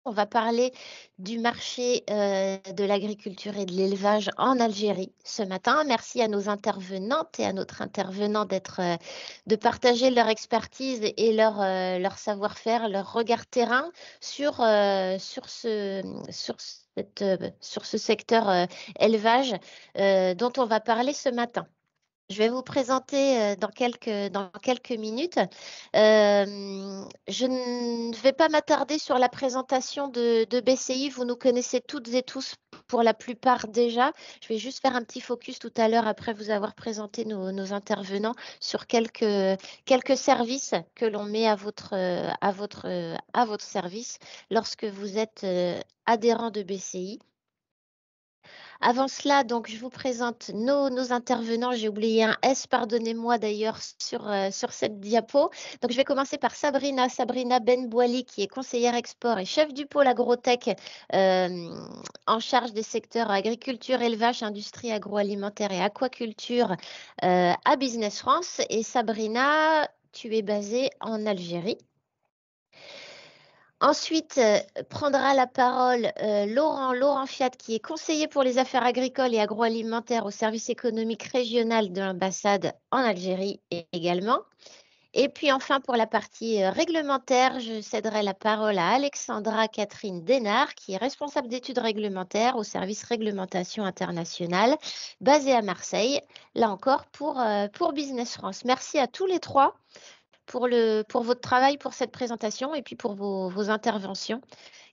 On va parler du marché de l'agriculture et de l'élevage en Algérie ce matin. Merci à nos intervenantes et à notre intervenant de partager leur expertise et leur savoir-faire, leur regard terrain sur ce secteur élevage dont on va parler ce matin. Je vais vous présenter dans quelques minutes. Je ne vais pas m'attarder sur la présentation de BCI. Vous nous connaissez toutes et tous pour la plupart déjà. Je vais juste faire un petit focus tout à l'heure après vous avoir présenté nos intervenants sur quelques services que l'on met à votre service lorsque vous êtes adhérent de BCI. Avant cela, donc, je vous présente nos intervenants. J'ai oublié un S, pardonnez-moi d'ailleurs, sur cette diapo. Donc, je vais commencer par Sabrina Benbouali, qui est conseillère export et chef du pôle agrotech en charge des secteurs agriculture, élevage, industrie agroalimentaire et aquaculture à Business France. Et Sabrina, tu es basée en Algérie. Ensuite, prendra la parole Laurent Fiat, qui est conseiller pour les affaires agricoles et agroalimentaires au service économique régional de l'ambassade en Algérie également. Et puis enfin, pour la partie réglementaire, je céderai la parole à Alexandra Catherine Dénard, qui est responsable d'études réglementaires au service réglementation internationale, basée à Marseille, là encore pour Business France. Merci à tous les trois pour votre travail, pour cette présentation et puis pour vos interventions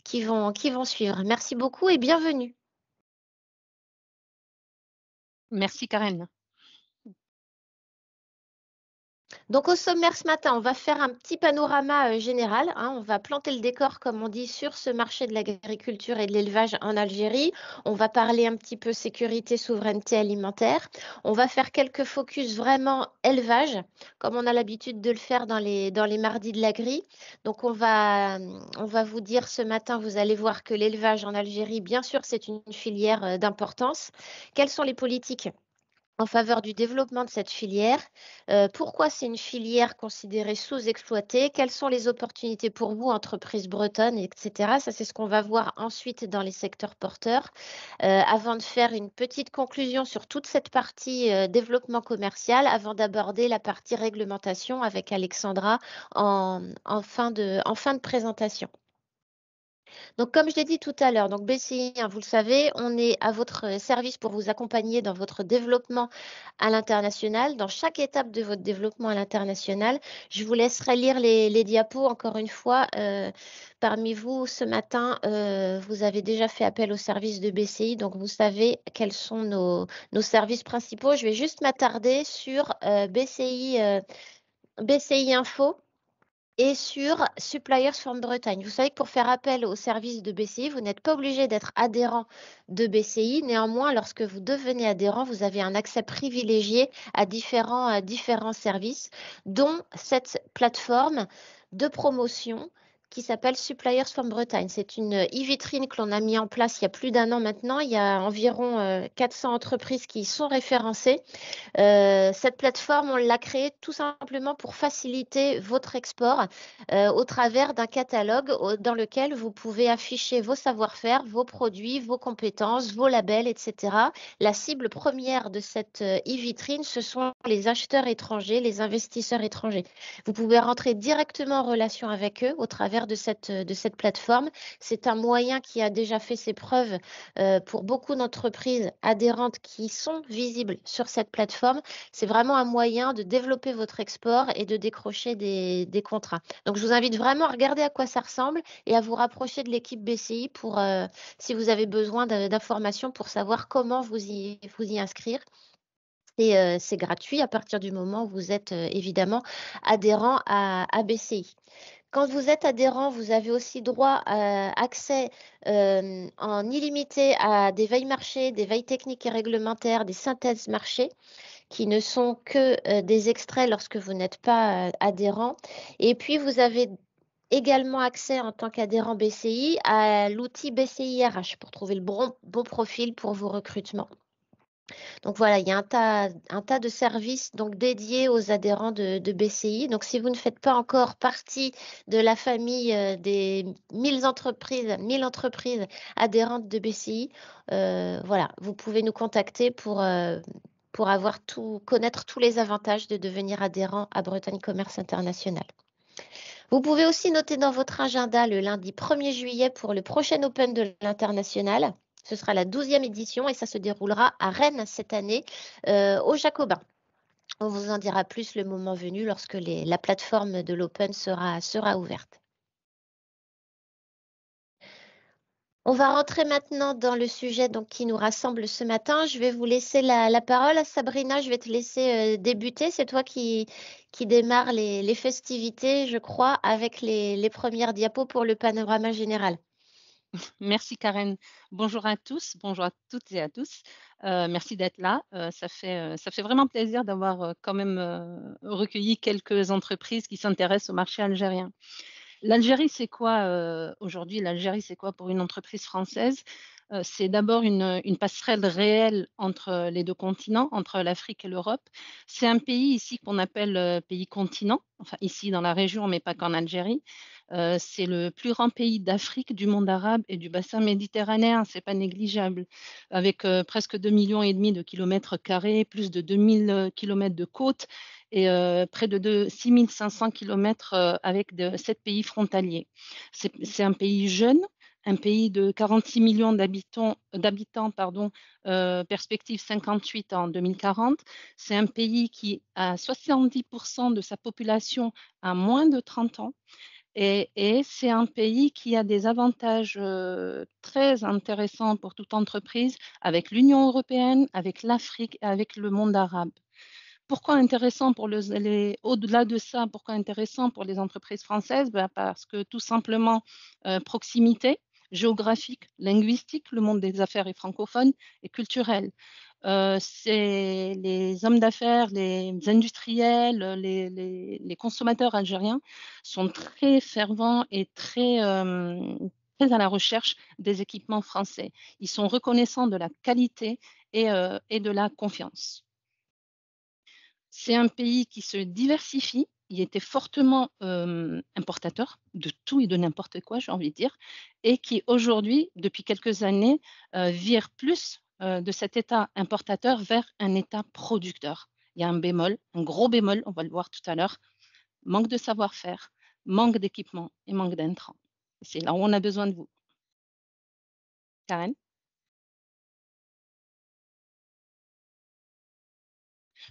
qui vont suivre. Merci beaucoup et bienvenue. Merci Karen. Donc au sommaire ce matin, on va faire un petit panorama général. On va planter le décor, comme on dit, sur ce marché de l'agriculture et de l'élevage en Algérie. On va parler un petit peu sécurité, souveraineté alimentaire. On va faire quelques focus vraiment élevage, comme on a l'habitude de le faire dans les mardis de l'agri. Donc on va vous dire ce matin, vous allez voir que l'élevage en Algérie, bien sûr, c'est une filière d'importance. Quelles sont les politiques en faveur du développement de cette filière? Pourquoi c'est une filière considérée sous-exploitée? Quelles sont les opportunités pour vous, entreprises bretonnes, etc. Ça, c'est ce qu'on va voir ensuite dans les secteurs porteurs. Avant de faire une petite conclusion sur toute cette partie développement commercial, avant d'aborder la partie réglementation avec Alexandra en fin de présentation. Donc, comme je l'ai dit tout à l'heure, donc BCI, vous le savez, on est à votre service pour vous accompagner dans votre développement à l'international, dans chaque étape de votre développement à l'international. Je vous laisserai lire les diapos encore une fois. Parmi vous, ce matin, vous avez déjà fait appel au service de BCI, donc vous savez quels sont nos services principaux. Je vais juste m'attarder sur BCI Info et sur Suppliers from Bretagne. Vous savez que pour faire appel au service de BCI, vous n'êtes pas obligé d'être adhérent de BCI. Néanmoins, lorsque vous devenez adhérent, vous avez un accès privilégié à différents services, dont cette plateforme de promotion qui s'appelle Suppliers from Bretagne. C'est une e-vitrine que l'on a mis en place il y a plus d'1 an maintenant. Il y a environ 400 entreprises qui y sont référencées. Cette plateforme, on l'a créée tout simplement pour faciliter votre export au travers d'un catalogue dans lequel vous pouvez afficher vos savoir-faire, vos produits, vos compétences, vos labels, etc. La cible première de cette e-vitrine, ce sont les acheteurs étrangers, les investisseurs étrangers. Vous pouvez rentrer directement en relation avec eux au travers de cette plateforme. C'est un moyen qui a déjà fait ses preuves pour beaucoup d'entreprises adhérentes qui sont visibles sur cette plateforme. C'est vraiment un moyen de développer votre export et de décrocher des contrats. Donc, je vous invite vraiment à regarder à quoi ça ressemble et à vous rapprocher de l'équipe BCI pour, si vous avez besoin d'informations pour savoir comment vous y inscrire. C'est gratuit à partir du moment où vous êtes évidemment adhérent à BCI. Quand vous êtes adhérent, vous avez aussi droit à accès en illimité à des veilles marchés, des veilles techniques et réglementaires, des synthèses marchés qui ne sont que des extraits lorsque vous n'êtes pas adhérent. Et puis, vous avez également accès en tant qu'adhérent BCI à l'outil BCI RH pour trouver le bon profil pour vos recrutements. Donc voilà, il y a un tas de services donc dédiés aux adhérents de BCI. Donc si vous ne faites pas encore partie de la famille des 1000 entreprises adhérentes de BCI, voilà, vous pouvez nous contacter pour avoir connaître tous les avantages de devenir adhérent à Bretagne Commerce International. Vous pouvez aussi noter dans votre agenda le lundi 1er juillet pour le prochain Open de l'international. Ce sera la 12e édition et ça se déroulera à Rennes cette année, au Jacobin. On vous en dira plus le moment venu lorsque la plateforme de l'Open sera ouverte. On va rentrer maintenant dans le sujet donc, qui nous rassemble ce matin. Je vais vous laisser la parole. Sabrina, je vais te laisser débuter. C'est toi qui démarre les festivités, je crois, avec les premières diapos pour le panorama général. Merci Karen. Bonjour à tous, bonjour à toutes et à tous. Merci d'être là. Ça fait vraiment plaisir d'avoir quand même recueilli quelques entreprises qui s'intéressent au marché algérien. L'Algérie, c'est quoi aujourd'hui? L'Algérie, c'est quoi pour une entreprise française? C'est d'abord une passerelle réelle entre les deux continents, entre l'Afrique et l'Europe. C'est un pays ici qu'on appelle pays continent, enfin ici dans la région, mais pas qu'en Algérie. C'est le plus grand pays d'Afrique, du monde arabe et du bassin méditerranéen, c'est pas négligeable, avec presque 2,5 millions de kilomètres carrés, plus de 2000 kilomètres de côtes et près de 6 500 kilomètres avec 7 pays frontaliers. C'est un pays jeune, un pays de 46 millions d'habitants, perspective 58 en 2040. C'est un pays qui a 70% de sa population à moins de 30 ans. Et c'est un pays qui a des avantages très intéressants pour toute entreprise avec l'Union européenne, avec l'Afrique et avec le monde arabe. Pourquoi intéressant pour au-delà de ça, pourquoi intéressant pour les entreprises françaises? Parce que tout simplement, proximité géographique, linguistique, le monde des affaires est francophone et culturel. C'est les hommes d'affaires, les industriels, les consommateurs algériens sont très fervents et très à la recherche des équipements français. Ils sont reconnaissants de la qualité et de la confiance. C'est un pays qui se diversifie. Il était fortement importateur de tout et de n'importe quoi, j'ai envie de dire, et qui aujourd'hui, depuis quelques années, vire plus de cet état importateur vers un état producteur. Il y a un bémol, un gros bémol, on va le voir tout à l'heure, manque de savoir-faire, manque d'équipement et manque d'intrants. C'est là où on a besoin de vous. Karen?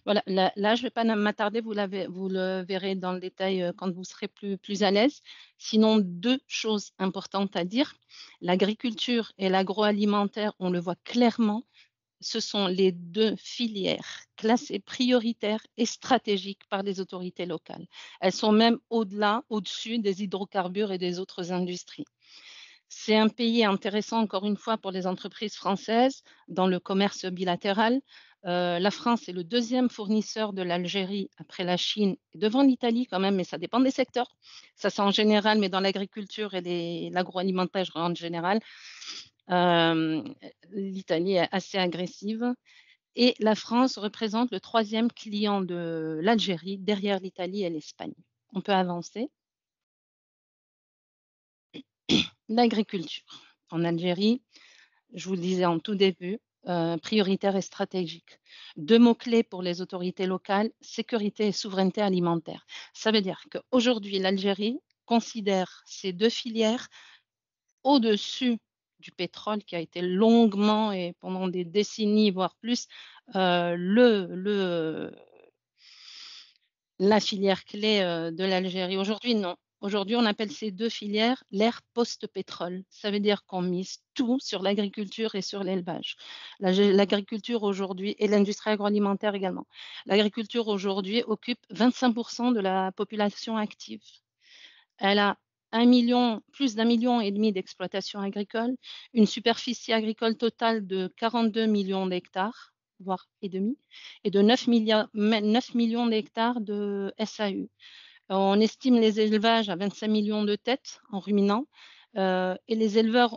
Voilà, là, je ne vais pas m'attarder, vous le verrez dans le détail quand vous serez plus à l'aise. Sinon, deux choses importantes à dire. L'agriculture et l'agroalimentaire, on le voit clairement, ce sont les deux filières classées prioritaires et stratégiques par les autorités locales. Elles sont même au-delà, au-dessus des hydrocarbures et des autres industries. C'est un pays intéressant, encore une fois, pour les entreprises françaises dans le commerce bilatéral. La France est le deuxième fournisseur de l'Algérie après la Chine, devant l'Italie quand même, mais ça dépend des secteurs. Ça, c'est en général, mais dans l'agriculture et l'agroalimentaire en général, l'Italie est assez agressive. Et la France représente le troisième client de l'Algérie, derrière l'Italie et l'Espagne. On peut avancer. L'agriculture en Algérie, je vous le disais en tout début, prioritaire et stratégique. Deux mots-clés pour les autorités locales, sécurité et souveraineté alimentaire. Ça veut dire qu'aujourd'hui, l'Algérie considère ces deux filières au-dessus du pétrole qui a été longuement et pendant des décennies, voire plus, la filière clé de l'Algérie. Aujourd'hui, non. Aujourd'hui, on appelle ces deux filières l'ère post-pétrole. Ça veut dire qu'on mise tout sur l'agriculture et sur l'élevage. L'agriculture aujourd'hui et l'industrie agroalimentaire également. L'agriculture aujourd'hui occupe 25% de la population active. Elle a plus d'1,5 million d'exploitations agricoles, une superficie agricole totale de 42 millions d'hectares, voire et demi, et de 9 millions d'hectares de SAU. On estime les élevages à 25 millions de têtes en ruminants, et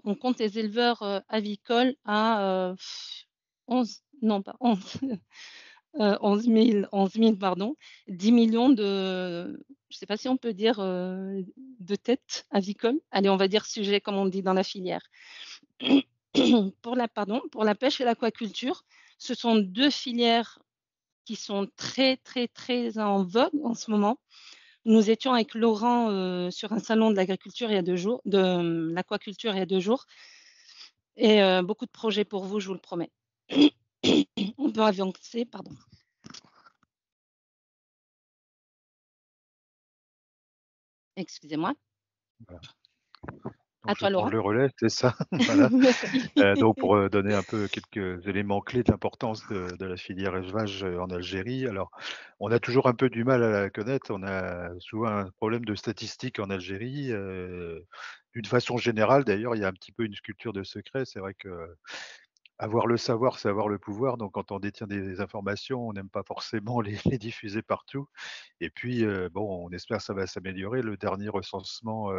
on compte les éleveurs avicoles à non pas 11, 11 000 pardon, 10 millions de je ne sais pas si on peut dire, de têtes avicoles? Allez, on va dire sujets comme on dit dans la filière. Pour la pêche et l'aquaculture, ce sont 2 filières qui sont très, très, très en vogue en ce moment. Nous étions avec Laurent, sur un salon de l'agriculture il y a 2 jours de, l'aquaculture il y a 2 jours et beaucoup de projets pour vous, je vous le promets. On peut avancer, pardon. Excusez-moi. Voilà. À Donc je vais toi, prendre Laurent. le relais, c'est ça? Voilà. Merci. Donc pour, donner un peu quelques éléments clés de l'importance de la filière élevage, en Algérie. Alors, on a toujours un peu du mal à la connaître. On a souvent un problème de statistiques en Algérie, d'une façon générale d'ailleurs, il y a un petit peu une culture de secret. C'est vrai que avoir le savoir, c'est avoir le pouvoir. Donc quand on détient des informations, on n'aime pas forcément les diffuser partout. Et puis, bon, on espère que ça va s'améliorer. Le dernier recensement,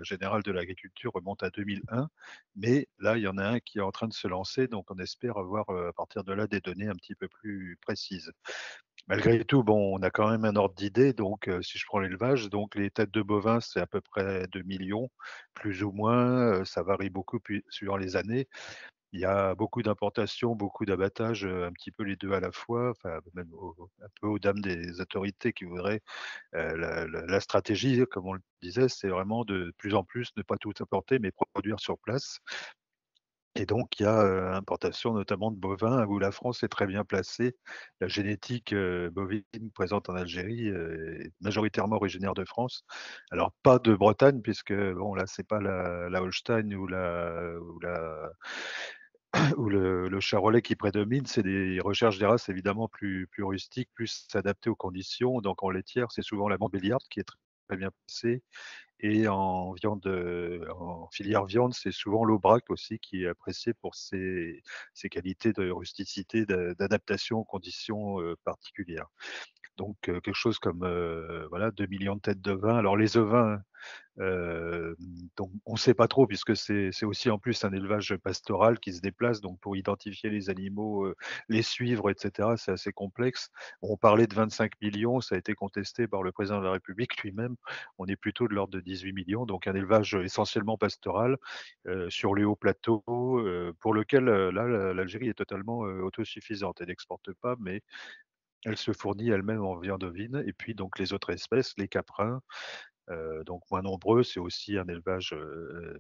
général de l'agriculture remonte à 2001, mais là, il y en a un qui est en train de se lancer, donc on espère avoir, à partir de là, des données un petit peu plus précises. Malgré tout, bon, on a quand même un ordre d'idée, donc si je prends l'élevage, donc les têtes de bovins, c'est à peu près 2 millions, plus ou moins, ça varie beaucoup puis suivant les années. Il y a beaucoup d'importations, beaucoup d'abattage, un petit peu les 2 à la fois, enfin même un peu aux dames des autorités qui voudraient, la stratégie, comme on le disait, c'est vraiment de plus en plus ne pas tout importer, mais produire sur place. Et donc il y a, importation notamment de bovins où la France est très bien placée. La génétique, bovine présente en Algérie, est majoritairement originaire de France. Alors pas de Bretagne puisque bon là c'est pas la Holstein ou la où le charolais qui prédomine, c'est des recherches des races évidemment plus rustiques, plus adaptées aux conditions. Donc en laitière, c'est souvent la Montbéliarde qui est très bien placée et en viande, en filière viande, c'est souvent l'Aubrac aussi qui est apprécié pour ses qualités de rusticité, d'adaptation aux conditions, particulières. Donc quelque chose comme, voilà 2 millions de têtes de vin. Alors les ovins, Heu, donc on ne sait pas trop puisque c'est aussi en plus un élevage pastoral qui se déplace, donc pour identifier les animaux, les suivre et cetera, c'est assez complexe. On parlait de 25 millions, ça a été contesté par le président de la République lui-même. On est plutôt de l'ordre de 18 millions, donc un élevage essentiellement pastoral, sur les hauts plateaux, pour lequel, là, l'Algérie est totalement, autosuffisante. Elle n'exporte pas, mais elle se fournit elle-même en viande ovine et puis donc les autres espèces, les caprins, donc moins nombreux, c'est aussi un élevage,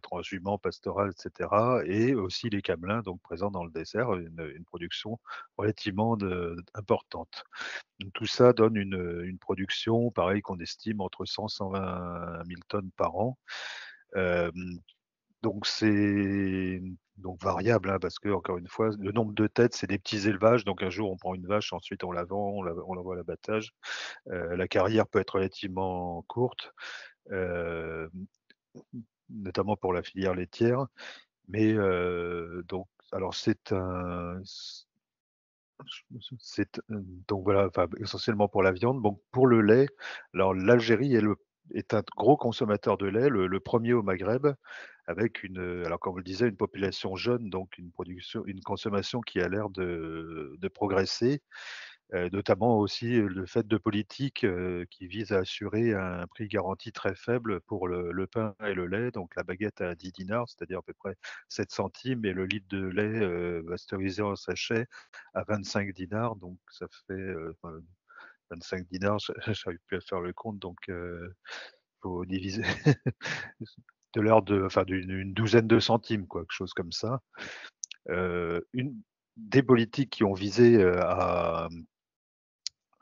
transhumant, pastoral et cetera et aussi les camelins, donc présents dans le dessert, une production relativement importante. Donc tout ça donne une production, pareil, qu'on estime entre 100-120 000 tonnes par an. Hem, donc c'est donc variable, hein, parce que encore une fois, le nombre de têtes, c'est des petits élevages, donc un jour on prend une vache, ensuite on la vend, on l'envoie à l'abattage. La carrière peut être relativement courte. Hem, Notamment pour la filière laitière. Mais donc alors donc voilà, enfin essentiellement pour la viande. Donc pour le lait, alors l'Algérie est un gros consommateur de lait, le 1er au Maghreb avec alors comme on le disait, une population jeune, donc une consommation qui a l'air de progresser. Notamment aussi, le fait de politiques, qui visent à assurer un prix garanti très faible pour le pain et le lait, donc la baguette à 10 dinars, c'est-à-dire à peu près 7 centimes et le litre de lait, pasteurisé en sachet à 25 dinars, donc ça fait, enfin 25 dinars, j'arrive plus à faire le compte, donc faut diviser de l'ordre de enfin d'une douzaine de centimes quoi, quelque chose comme ça. Une des politiques qui ont visé,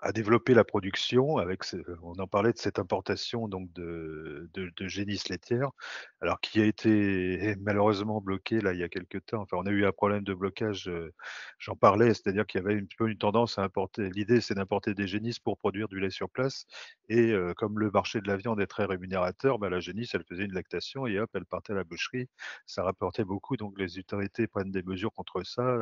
à développer la production avec on en parlait de cette importation donc de génisses laitières, alors qui a été malheureusement bloquée là il y a quelque temps. Enfin, on a eu un problème de blocage, j'en parlais, c'est-à-dire qu'il y avait un petit peu une tendance à importer. L'idée, c'est d'importer des génisses pour produire du lait sur place et comme le marché de la viande est très rémunérateur, bah, la génisse, elle faisait une lactation et hop, elle partait à la boucherie. Ça rapportait beaucoup, donc les autorités prennent des mesures contre ça,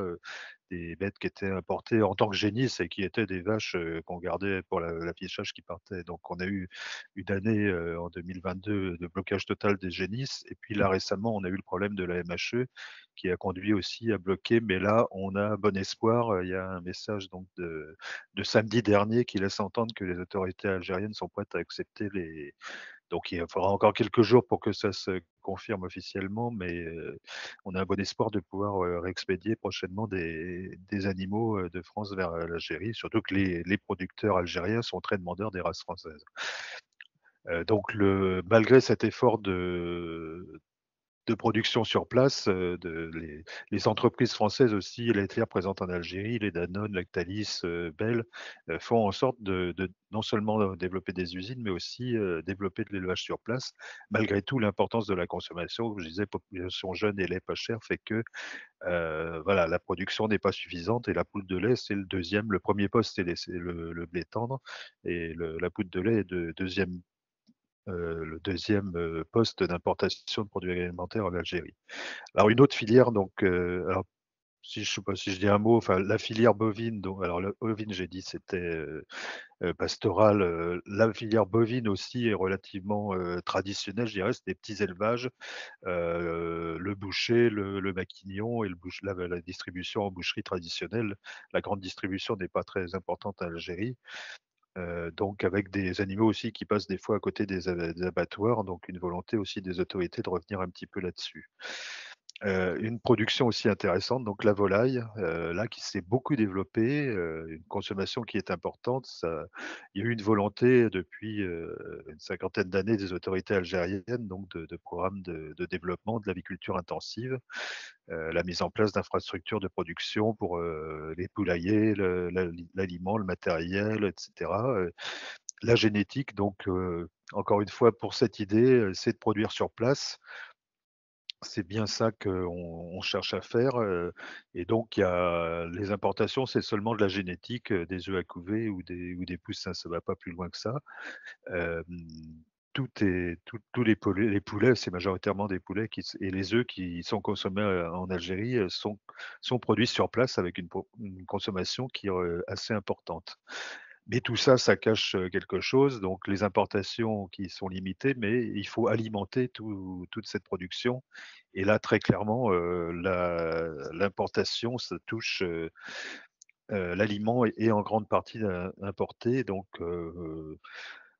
des bêtes qui étaient importées en tant que génisses et qui étaient des vaches, qu'on gardait pour l'affichage qui partait. Donc on a eu une année en 2022 de blocage total des Génis, et puis là récemment on a eu le problème de la MHE qui a conduit aussi à bloquer, mais là on a bon espoir. Il y a un message donc de samedi dernier qui laisse entendre que les autorités algériennes sont prêtes à accepter les. Donc il faudra encore quelques jours pour que ça se confirme officiellement, mais on a un bon espoir de pouvoir réexpédier prochainement des animaux de France vers l'Algérie, surtout que les producteurs algériens sont très demandeurs des races françaises. Donc malgré cet effort de production sur place, les entreprises françaises aussi, laitières présentes en Algérie, les Danone, Lactalis, Bell, font en sorte de non seulement développer des usines, mais aussi développer de l'élevage sur place. Malgré tout, l'importance de la consommation, comme je disais, population jeune et lait pas cher, fait que voilà, la production n'est pas suffisante, et la poudre de lait, c'est le deuxième. Le premier poste, c'est le blé tendre, et la poudre de lait est le deuxième poste d'importation de produits alimentaires en Algérie. Alors une autre filière, donc, alors si je sais pas si je dis un mot, enfin la filière bovine, donc alors la bovine, j'ai dit c'était pastoral. La filière bovine aussi est relativement traditionnelle, je dirais, c'est des petits élevages, le boucher, le maquignon et la distribution en boucherie traditionnelle. La grande distribution n'est pas très importante en Algérie. Donc avec des animaux aussi qui passent des fois à côté des abattoirs, donc une volonté aussi des autorités de revenir un petit peu là-dessus. Une production aussi intéressante, donc la volaille, là qui s'est beaucoup développée, une consommation qui est importante. Il y a eu une volonté depuis une cinquantaine d'années des autorités algériennes, donc de programmes de développement de l'aviculture intensive, la mise en place d'infrastructures de production pour les poulaillers, l'aliment, le matériel, etc. La génétique, donc encore une fois, pour cette idée, c'est de produire sur place. C'est bien ça qu'on cherche à faire, et donc il y a les importations, c'est seulement de la génétique, des œufs à couver ou des poussins, ça ne va pas plus loin que ça. Hem, tous les poulets, c'est majoritairement des poulets et les œufs qui sont consommés, en Algérie, sont produits sur place avec une consommation qui est, assez importante. Mais tout ça, ça cache quelque chose. Donc les importations qui sont limitées, mais il faut alimenter toute cette production. Et là, très clairement, l'importation, ça touche, l'aliment est en grande partie importé. Donc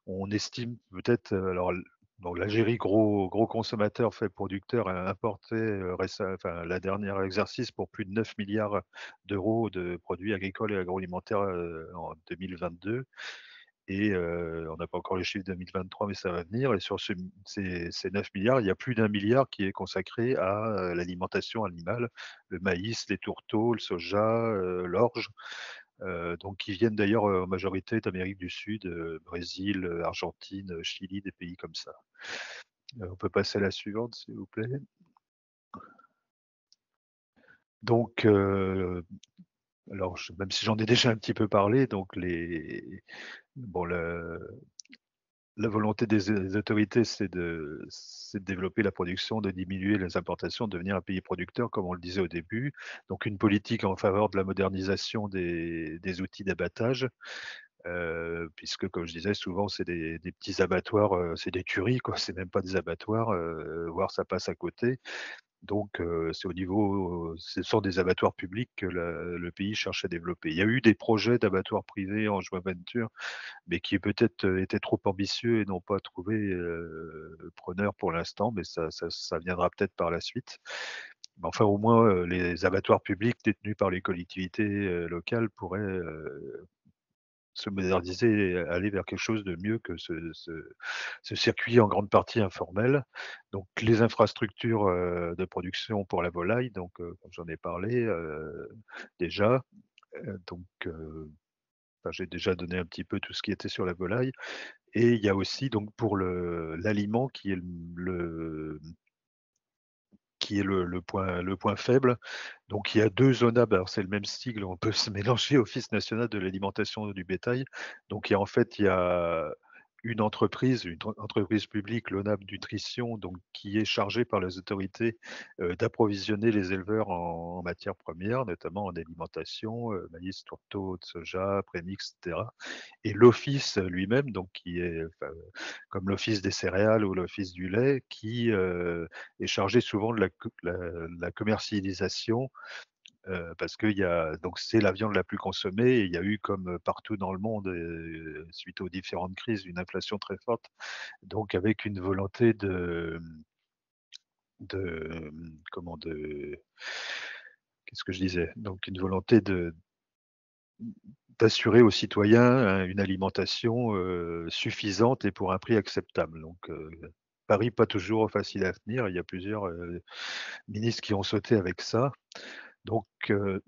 on estime peut-être, alors donc l'Algérie, gros consommateur, fait producteur, a importé enfin, la dernière exercice pour plus de 9 milliards d'euros de produits agricoles et agroalimentaires en 2022. Et on n'a pas encore les chiffres 2023, mais ça va venir. Et sur ces 9 milliards, il y a plus d'un milliard qui est consacré à l'alimentation animale, le maïs, les tourteaux, le soja, l'orge, donc qui viennent d'ailleurs en majorité d'Amérique du Sud, Brésil, Argentine, Chili, des pays comme ça. On peut passer à la suivante, s'il vous plaît. Donc, alors, même si j'en ai déjà un petit peu parlé, donc bon, la volonté des autorités, c'est de développer la production, de diminuer les importations, de devenir un pays producteur, comme on le disait au début. Donc une politique en faveur de la modernisation des outils d'abattage, puisque, comme je disais, souvent c'est des petits abattoirs, c'est des tueries, quoi, c'est même pas des abattoirs, voire ça passe à côté. Donc c'est ce sont des abattoirs publics que le pays cherche à développer. Il y a eu des projets d'abattoirs privés en joint venture, mais qui peut-être étaient trop ambitieux et n'ont pas trouvé preneur pour l'instant, mais ça viendra peut-être par la suite. Mais enfin, au moins, les abattoirs publics détenus par les collectivités locales pourraient se moderniser et aller vers quelque chose de mieux que ce circuit en grande partie informel. Donc les infrastructures de production pour la volaille, donc comme j'en ai parlé déjà, donc enfin, j'ai déjà donné un petit peu tout ce qui était sur la volaille. Et il y a aussi donc pour l'aliment qui est le point faible. Donc il y a 2 zonables, alors c'est le même sigle, on peut se mélanger, Office national de l'alimentation du bétail. Donc il y a une entreprise publique, l'ONAP Nutrition, donc qui est chargée par les autorités, d'approvisionner les éleveurs en matières premières, notamment en alimentation, maïs, tourteau de soja, prémix, et cetera. Et l'office lui-même, donc qui est, enfin, comme l'office des céréales ou l'office du lait, qui, est chargé souvent de la commercialisation, parce qu'il y a donc c'est la viande la plus consommée et il y a eu comme, partout dans le monde, suite aux différentes crises, une inflation très forte. Donc avec une volonté comment qu'est-ce que je disais? Donc une volonté d'assurer aux citoyens, une alimentation, suffisante et pour un prix acceptable. Donc, pari pas toujours facile à tenir. Il y a plusieurs, ministres qui ont sauté avec ça. Donc,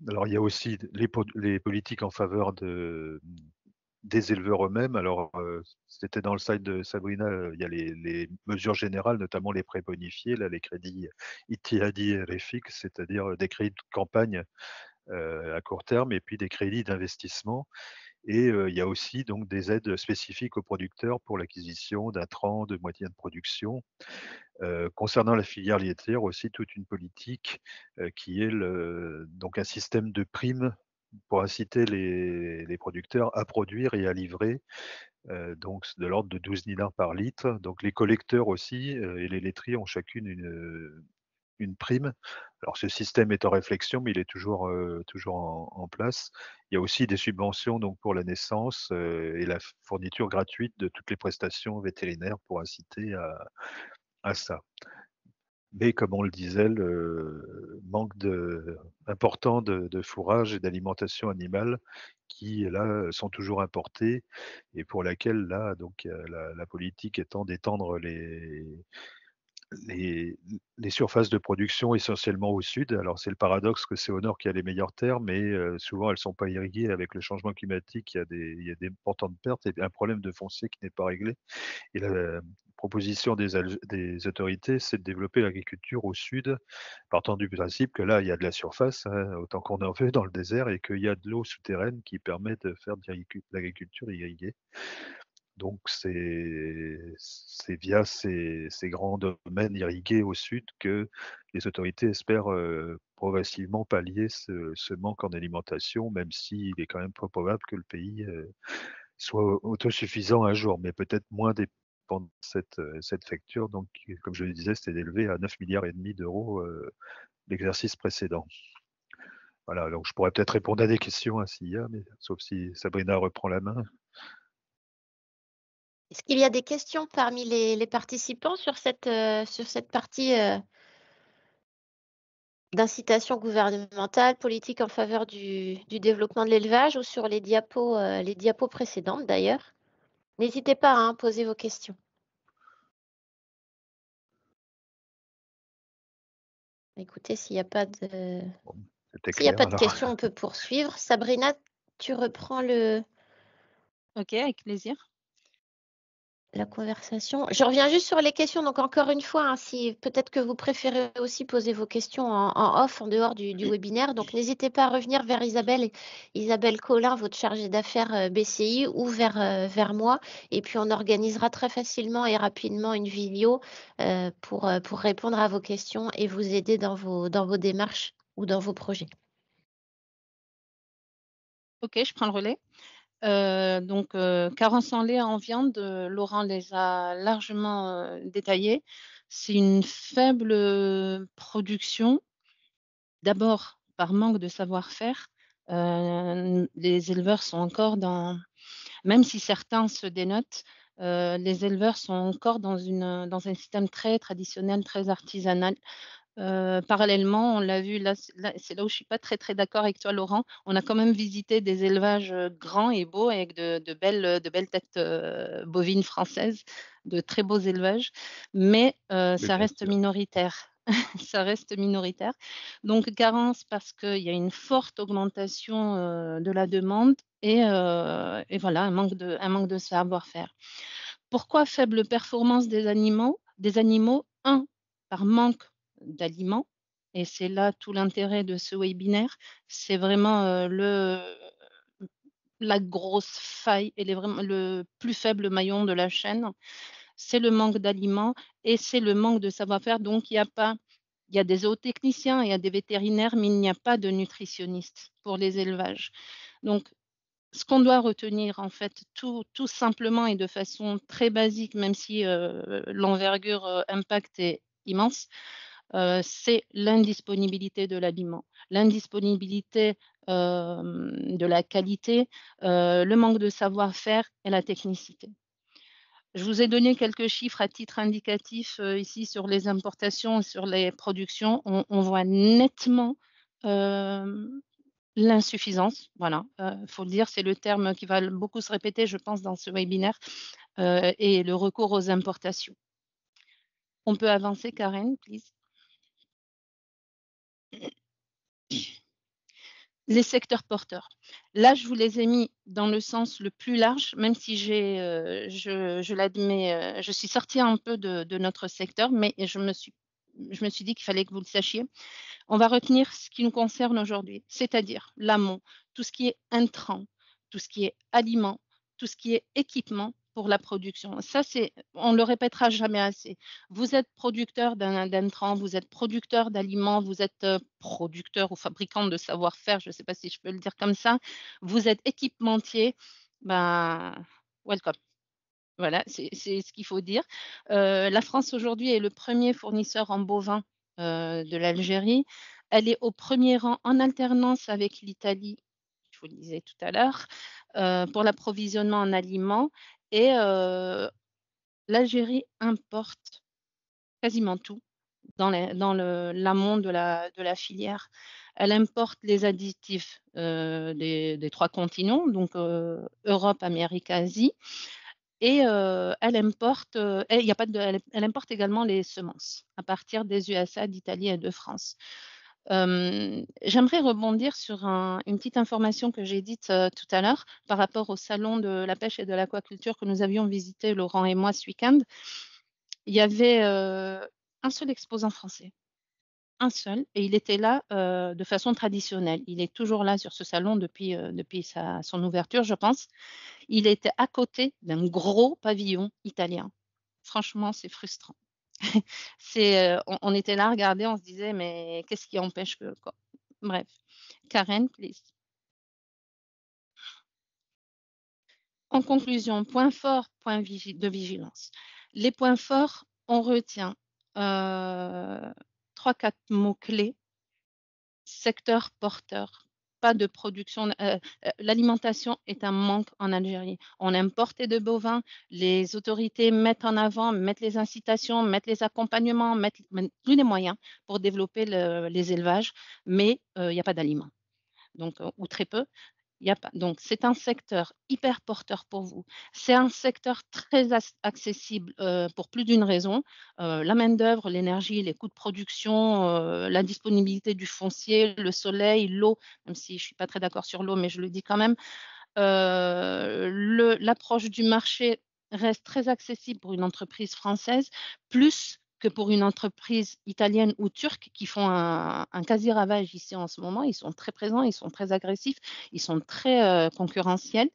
alors il y a aussi les politiques en faveur des éleveurs eux-mêmes. Alors, c'était dans le slide de Sabrina, il y a les mesures générales, notamment les prêts bonifiés, là, les crédits ITIADI et REFIC, c'est-à-dire, des crédits de campagne, à court terme et puis des crédits d'investissement. Et il y a aussi donc des aides spécifiques aux producteurs pour l'acquisition d'intrants, de moyens de production. Concernant la filière laitière aussi, toute une politique, qui est donc un système de primes pour inciter les producteurs à produire et à livrer, donc de l'ordre de 12 dinars par litre. Donc les collecteurs aussi, et les laiteries ont chacune une prime. Alors ce système est en réflexion, mais il est toujours en place. Il y a aussi des subventions donc pour la naissance, et la fourniture gratuite de toutes les prestations vétérinaires pour inciter à ça. Mais comme on le disait, le manque important de fourrage et d'alimentation animale qui là, sont toujours importés et pour laquelle là donc, la politique étant d'étendre les les surfaces de production essentiellement au sud. Alors c'est le paradoxe que c'est au nord qu'il y a les meilleures terres, mais souvent elles ne sont pas irriguées. Avec le changement climatique, il y a d'importantes pertes et un problème de foncier qui n'est pas réglé. Et la proposition des autorités, c'est de développer l'agriculture au sud, partant du principe que là, il y a de la surface, hein, autant qu'on en veut dans le désert et qu'il y a de l'eau souterraine qui permet de faire de l'agriculture irriguée. Donc c'est via ces grands domaines irrigués au sud que les autorités espèrent, progressivement pallier ce manque en alimentation, même s'il est quand même peu probable que le pays, soit autosuffisant un jour, mais peut-être moins dépendant de cette facture. Donc comme je le disais, c'était élevé à 9,5 milliards d'euros, l'exercice précédent. Voilà, donc je pourrais peut-être répondre à des questions, hein, s'il y a, mais sauf si Sabrina reprend la main. Est-ce qu'il y a des questions parmi les participants sur cette partie d'incitation gouvernementale, politique en faveur du développement de l'élevage ou sur les diapos précédentes d'ailleurs? N'hésitez pas à poser vos questions. Écoutez, s'il n'y a pas de Bon, c'était s'il y a clair pas de alors. questions, on peut poursuivre. Sabrina, tu reprends OK, avec plaisir. la conversation. Je reviens juste sur les questions. Donc encore une fois, si peut-être que vous préférez aussi poser vos questions en off, en dehors du webinaire. Donc n'hésitez pas à revenir vers Isabelle Collin, votre chargée d'affaires BCI, ou vers moi. Et puis on organisera très facilement et rapidement une vidéo pour répondre à vos questions et vous aider dans vos démarches ou dans vos projets. OK, je prends le relais. Donc, carences en lait, en viande, Laurent les a largement, détaillées. C'est une faible, production, d'abord par manque de savoir-faire. Les éleveurs sont encore même si certains se dénotent, les éleveurs sont encore dans un système très traditionnel, très artisanal. Parallèlement, on l'a vu c'est là où je suis pas très, très d'accord avec toi, Laurent. On a quand même visité des élevages, grands et beaux avec de belles têtes, bovines françaises, de très beaux élevages, mais Oui, ça bien reste sûr. minoritaire. Ça reste minoritaire. Donc carence parce qu'il y a une forte augmentation, de la demande et voilà, un manque de savoir-faire. Pourquoi faible performance des animaux? Des animaux, un par manque d'aliments et c'est là tout l'intérêt de ce webinaire. C'est vraiment, la grosse faille et vraiment le plus faible maillon de la chaîne. C'est le manque d'aliments et c'est le manque de savoir-faire. Donc, il y a des zootechniciens, il y a des vétérinaires, mais il n'y a pas de nutritionnistes pour les élevages. Donc, ce qu'on doit retenir, en fait, tout simplement et de façon très basique, même si l'envergure impact est immense, c'est l'indisponibilité de l'aliment, l'indisponibilité de la qualité, le manque de savoir-faire et la technicité. Je vous ai donné quelques chiffres à titre indicatif ici sur les importations et sur les productions. On voit nettement l'insuffisance. Voilà, faut le dire, c'est le terme qui va beaucoup se répéter, je pense, dans ce webinaire, et le recours aux importations. On peut avancer, Karen, please. Les secteurs porteurs. Là, je vous les ai mis dans le sens le plus large, même si je l'admets, je suis sortie un peu de notre secteur, mais je me suis dit qu'il fallait que vous le sachiez. On va retenir ce qui nous concerne aujourd'hui, c'est-à-dire l'amont, tout ce qui est intrant, tout ce qui est aliment, tout ce qui est équipement pour la production. Ça, on ne le répétera jamais assez. Vous êtes producteur d'intrants, vous êtes producteur d'aliments, vous êtes producteur ou fabricant de savoir-faire, je ne sais pas si je peux le dire comme ça, vous êtes équipementier, ben, welcome. Voilà, c'est ce qu'il faut dire. La France aujourd'hui est le premier fournisseur en bovins de l'Algérie. Elle est au premier rang en alternance avec l'Italie, je vous le disais tout à l'heure, pour l'approvisionnement en aliments. Et l'Algérie importe quasiment tout dans l'amont de la filière. Elle importe les additifs des 3 continents, donc Europe, Amérique, Asie. Et elle importe, elle importe également les semences à partir des USA, d'Italie et de France. J'aimerais rebondir sur une petite information que j'ai dite tout à l'heure par rapport au salon de la pêche et de l'aquaculture que nous avions visité, Laurent et moi, ce week-end. Il y avait un seul exposant français, un seul, et il était là de façon traditionnelle. Il est toujours là sur ce salon depuis son ouverture, je pense. Il était à côté d'un gros pavillon italien. Franchement, c'est frustrant. On était là à regarder, on se disait, mais qu'est-ce qui empêche que, quoi. Bref. Karen, please. En conclusion, point fort, point de vigilance. Les points forts, on retient 3-4 mots-clés. Secteur porteur, pas de production. L'alimentation est un manque en Algérie. On importe de bovins, les autorités mettent en avant, mettent les incitations, mettent les accompagnements, mettent tous les moyens pour développer les élevages, mais il n'y a pas d'aliments, donc ou très peu. Il y a pas. Donc, c'est un secteur hyper porteur pour vous. C'est un secteur très accessible pour plus d'une raison. La main-d'œuvre, l'énergie, les coûts de production, la disponibilité du foncier, le soleil, l'eau, même si je ne suis pas très d'accord sur l'eau, mais je le dis quand même. L'approche du marché reste très accessible pour une entreprise française, plus que pour une entreprise italienne ou turque qui font un quasi-ravage ici en ce moment. Ils sont très présents, ils sont très agressifs, ils sont très concurrentiels.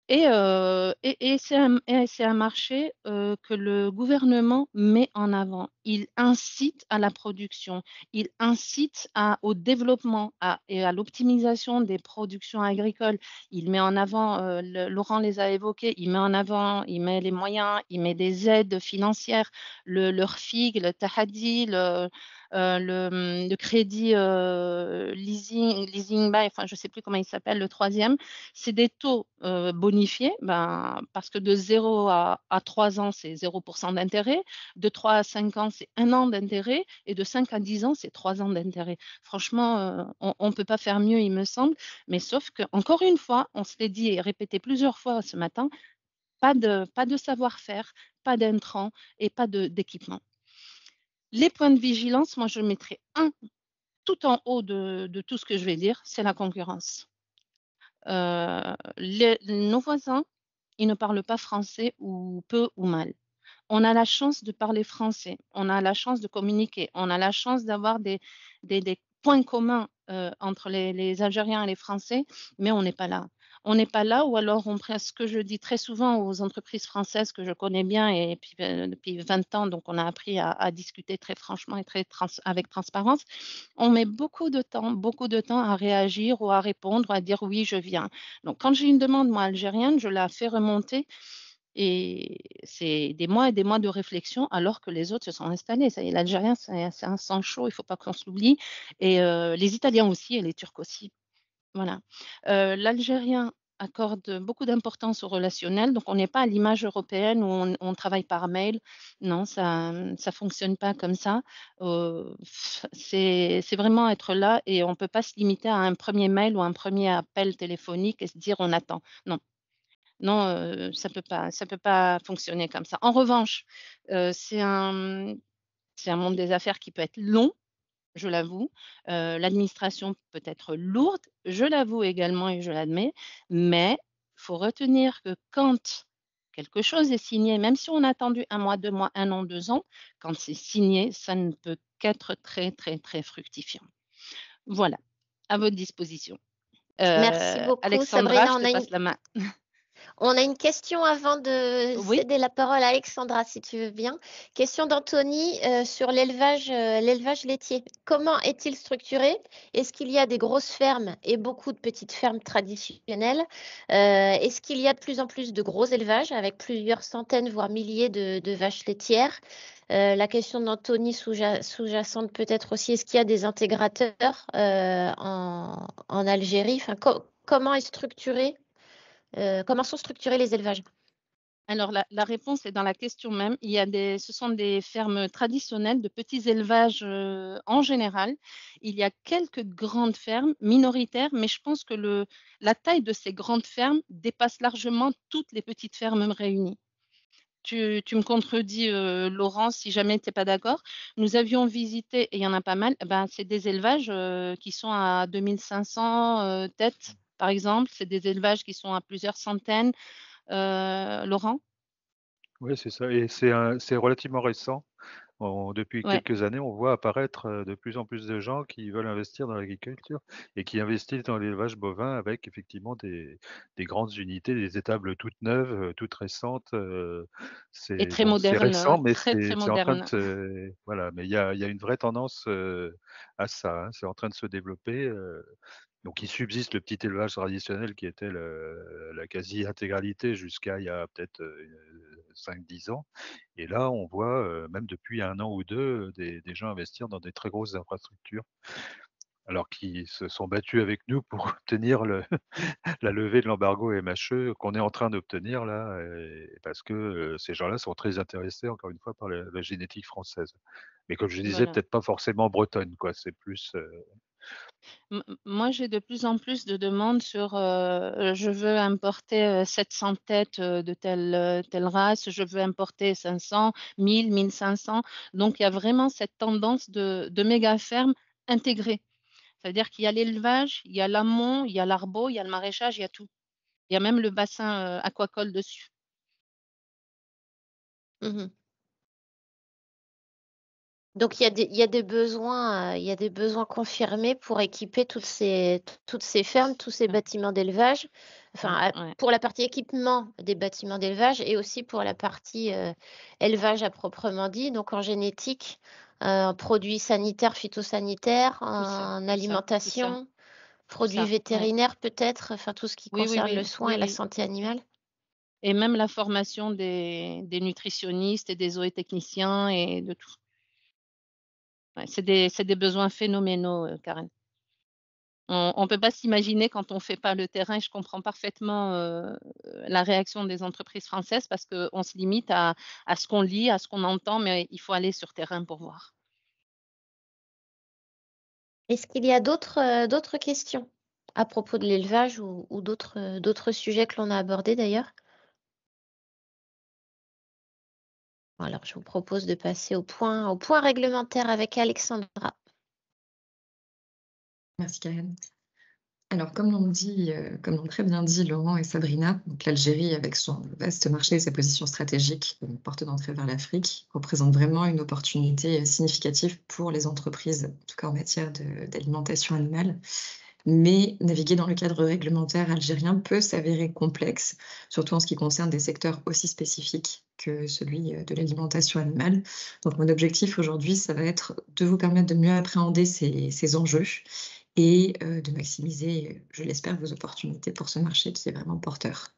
Et c'est un marché que le gouvernement met en avant. Il incite à la production, il incite au développement et à l'optimisation des productions agricoles. Il met en avant, Laurent les a évoqués, il met en avant, il met les moyens, il met des aides financières, le RFIG, le Tahadi, le crédit leasing buy, enfin je ne sais plus comment il s'appelle, le troisième. C'est des taux bonifiés, parce que de 0 à 3 ans, c'est 0% d'intérêt, de 3 à 5 ans, c'est 1 an d'intérêt, et de 5 à 10 ans, c'est 3 ans d'intérêt. Franchement, on ne peut pas faire mieux, il me semble, mais sauf que, encore une fois, on se l'est dit et répété plusieurs fois ce matin, pas de savoir-faire, pas d'intrants et pas d'équipement. Les points de vigilance, moi je mettrais tout en haut de tout ce que je vais dire, c'est la concurrence. Nos voisins, ils ne parlent pas français ou peu ou mal. On a la chance de parler français, on a la chance de communiquer, on a la chance d'avoir des points communs entre les Algériens et les Français, mais on n'est pas là. on n'est pas là, ou alors ce que je dis très souvent aux entreprises françaises que je connais bien, et puis depuis 20 ans, donc on a appris à discuter très franchement et avec transparence. On met beaucoup de temps à réagir ou à répondre, ou à dire oui, je viens. Donc quand j'ai une demande, moi, algérienne, je la fais remonter, et c'est des mois et des mois de réflexion, alors que les autres se sont installés. Ça y est, l'Algérien, c'est un sang chaud, il ne faut pas qu'on se l'oublie, et les Italiens aussi, et les Turcs aussi. Voilà. L'Algérien accorde beaucoup d'importance au relationnel, donc on n'est pas à l'image européenne où on travaille par mail. Non, ça fonctionne pas comme ça. C'est vraiment être là, et on ne peut pas se limiter à un premier mail ou un premier appel téléphonique et se dire: «On attend». Non, non, ça peut pas fonctionner comme ça. En revanche, c'est un monde des affaires qui peut être long, je l'avoue. L'administration peut être lourde, je l'avoue également et je l'admets, mais il faut retenir que quand quelque chose est signé, même si on a attendu 1 mois, 2 mois, 1 an, 2 ans, quand c'est signé, ça ne peut qu'être très, très, très fructifiant. Voilà, à votre disposition. Merci beaucoup, Alexandra, Sabrina. je te passe la main. On a une question avant de Oui? céder la parole à Alexandra, si tu veux bien. Question d'Anthony sur l'élevage laitier. Comment est-il structuré? Est-ce qu'il y a des grosses fermes et beaucoup de petites fermes traditionnelles? Est-ce qu'il y a de plus en plus de gros élevages avec plusieurs centaines, voire milliers de vaches laitières? La question d'Anthony sous-jacente peut-être aussi, est-ce qu'il y a des intégrateurs en Algérie? Enfin, comment est structuré comment sont structurés les élevages? Alors la réponse est dans la question même. Ce sont des fermes traditionnelles de petits élevages, en général. Il y a quelques grandes fermes minoritaires, mais je pense que la taille de ces grandes fermes dépasse largement toutes les petites fermes réunies. Tu me contredis, Laurent, si jamais tu es pas d'accord. Nous avions visité, et il y en a pas mal, ben, c'est des élevages, qui sont à 2 500, têtes, par exemple. C'est des élevages qui sont à plusieurs centaines. Laurent? Oui, c'est ça, et c'est relativement récent. Depuis Ouais. quelques années, on voit apparaître, de plus en plus de gens qui veulent investir dans l'agriculture et qui investissent dans l'élevage bovin avec effectivement des grandes unités, des étables toutes neuves, toutes récentes, Et c'est très bon, c'est moderne, récent, mais très, très c'est en train de moderne. se voilà, mais il y a une vraie tendance, à ça, hein. C'est en train de se développer, donc il subsiste le petit élevage traditionnel qui était la quasi-intégralité jusqu'à il y a peut-être, 5-10 ans, et là, on voit, même depuis 1 an ou 2, des gens investir dans des très grosses infrastructures, alors qu'ils se sont battus avec nous pour obtenir la levée de l'embargo MHE qu'on est en train d'obtenir là, et parce que, ces gens-là sont très intéressés encore une fois par la génétique française. Mais comme je disais, Voilà. peut-être pas forcément bretonne quoi, c'est plus, Moi, j'ai de plus en plus de demandes sur, je veux importer, 700 têtes, de telle race, je veux importer 500, 1 500. Donc il y a vraiment cette tendance de méga fermes intégrées. C'est-à-dire qu'il y a l'élevage, il y a l'amont, il y a l'arbo, il y a le maraîchage, il y a tout. Il y a même le bassin, aquacole dessus. Mmh. Donc il y a des besoins confirmés pour équiper toutes ces fermes, tous ces Ouais, bâtiments d'élevage. Enfin, ouais, pour la partie équipement des bâtiments d'élevage et aussi pour la partie, élevage à proprement dit, donc en génétique, en produits sanitaires, phytosanitaires, tout ça, en tout ça, tout ça, alimentation, tout produits ça, ouais. vétérinaires peut-être, enfin tout ce qui Oui, oui, concerne le oui, soin oui, et la oui. santé animale? Et même la formation des nutritionnistes et des zootechniciens et de tout. Ouais, c'est des besoins phénoménaux, Karen. On peut pas s'imaginer quand on fait pas le terrain, et je comprends parfaitement, la réaction des entreprises françaises, parce qu'on se limite à ce qu'on lit, à ce qu'on entend, mais il faut aller sur terrain pour voir. Est-ce qu'il y a d'autres questions à propos de l'élevage ou d'autres sujets que l'on a abordés d'ailleurs? Alors je vous propose de passer au point réglementaire avec Alexandra. Merci Karen. Alors comme l'ont très bien dit Laurent et Sabrina, donc l'Algérie avec son vaste marché et sa position stratégique, porte d'entrée vers l'Afrique, représente vraiment une opportunité significative pour les entreprises, en tout cas en matière d'alimentation animale. Mais naviguer dans le cadre réglementaire algérien peut s'avérer complexe, surtout en ce qui concerne des secteurs aussi spécifiques que celui de l'alimentation animale. Donc mon objectif aujourd'hui, ça va être de vous permettre de mieux appréhender ces enjeux et de maximiser, je l'espère, vos opportunités pour ce marché qui est vraiment porteur.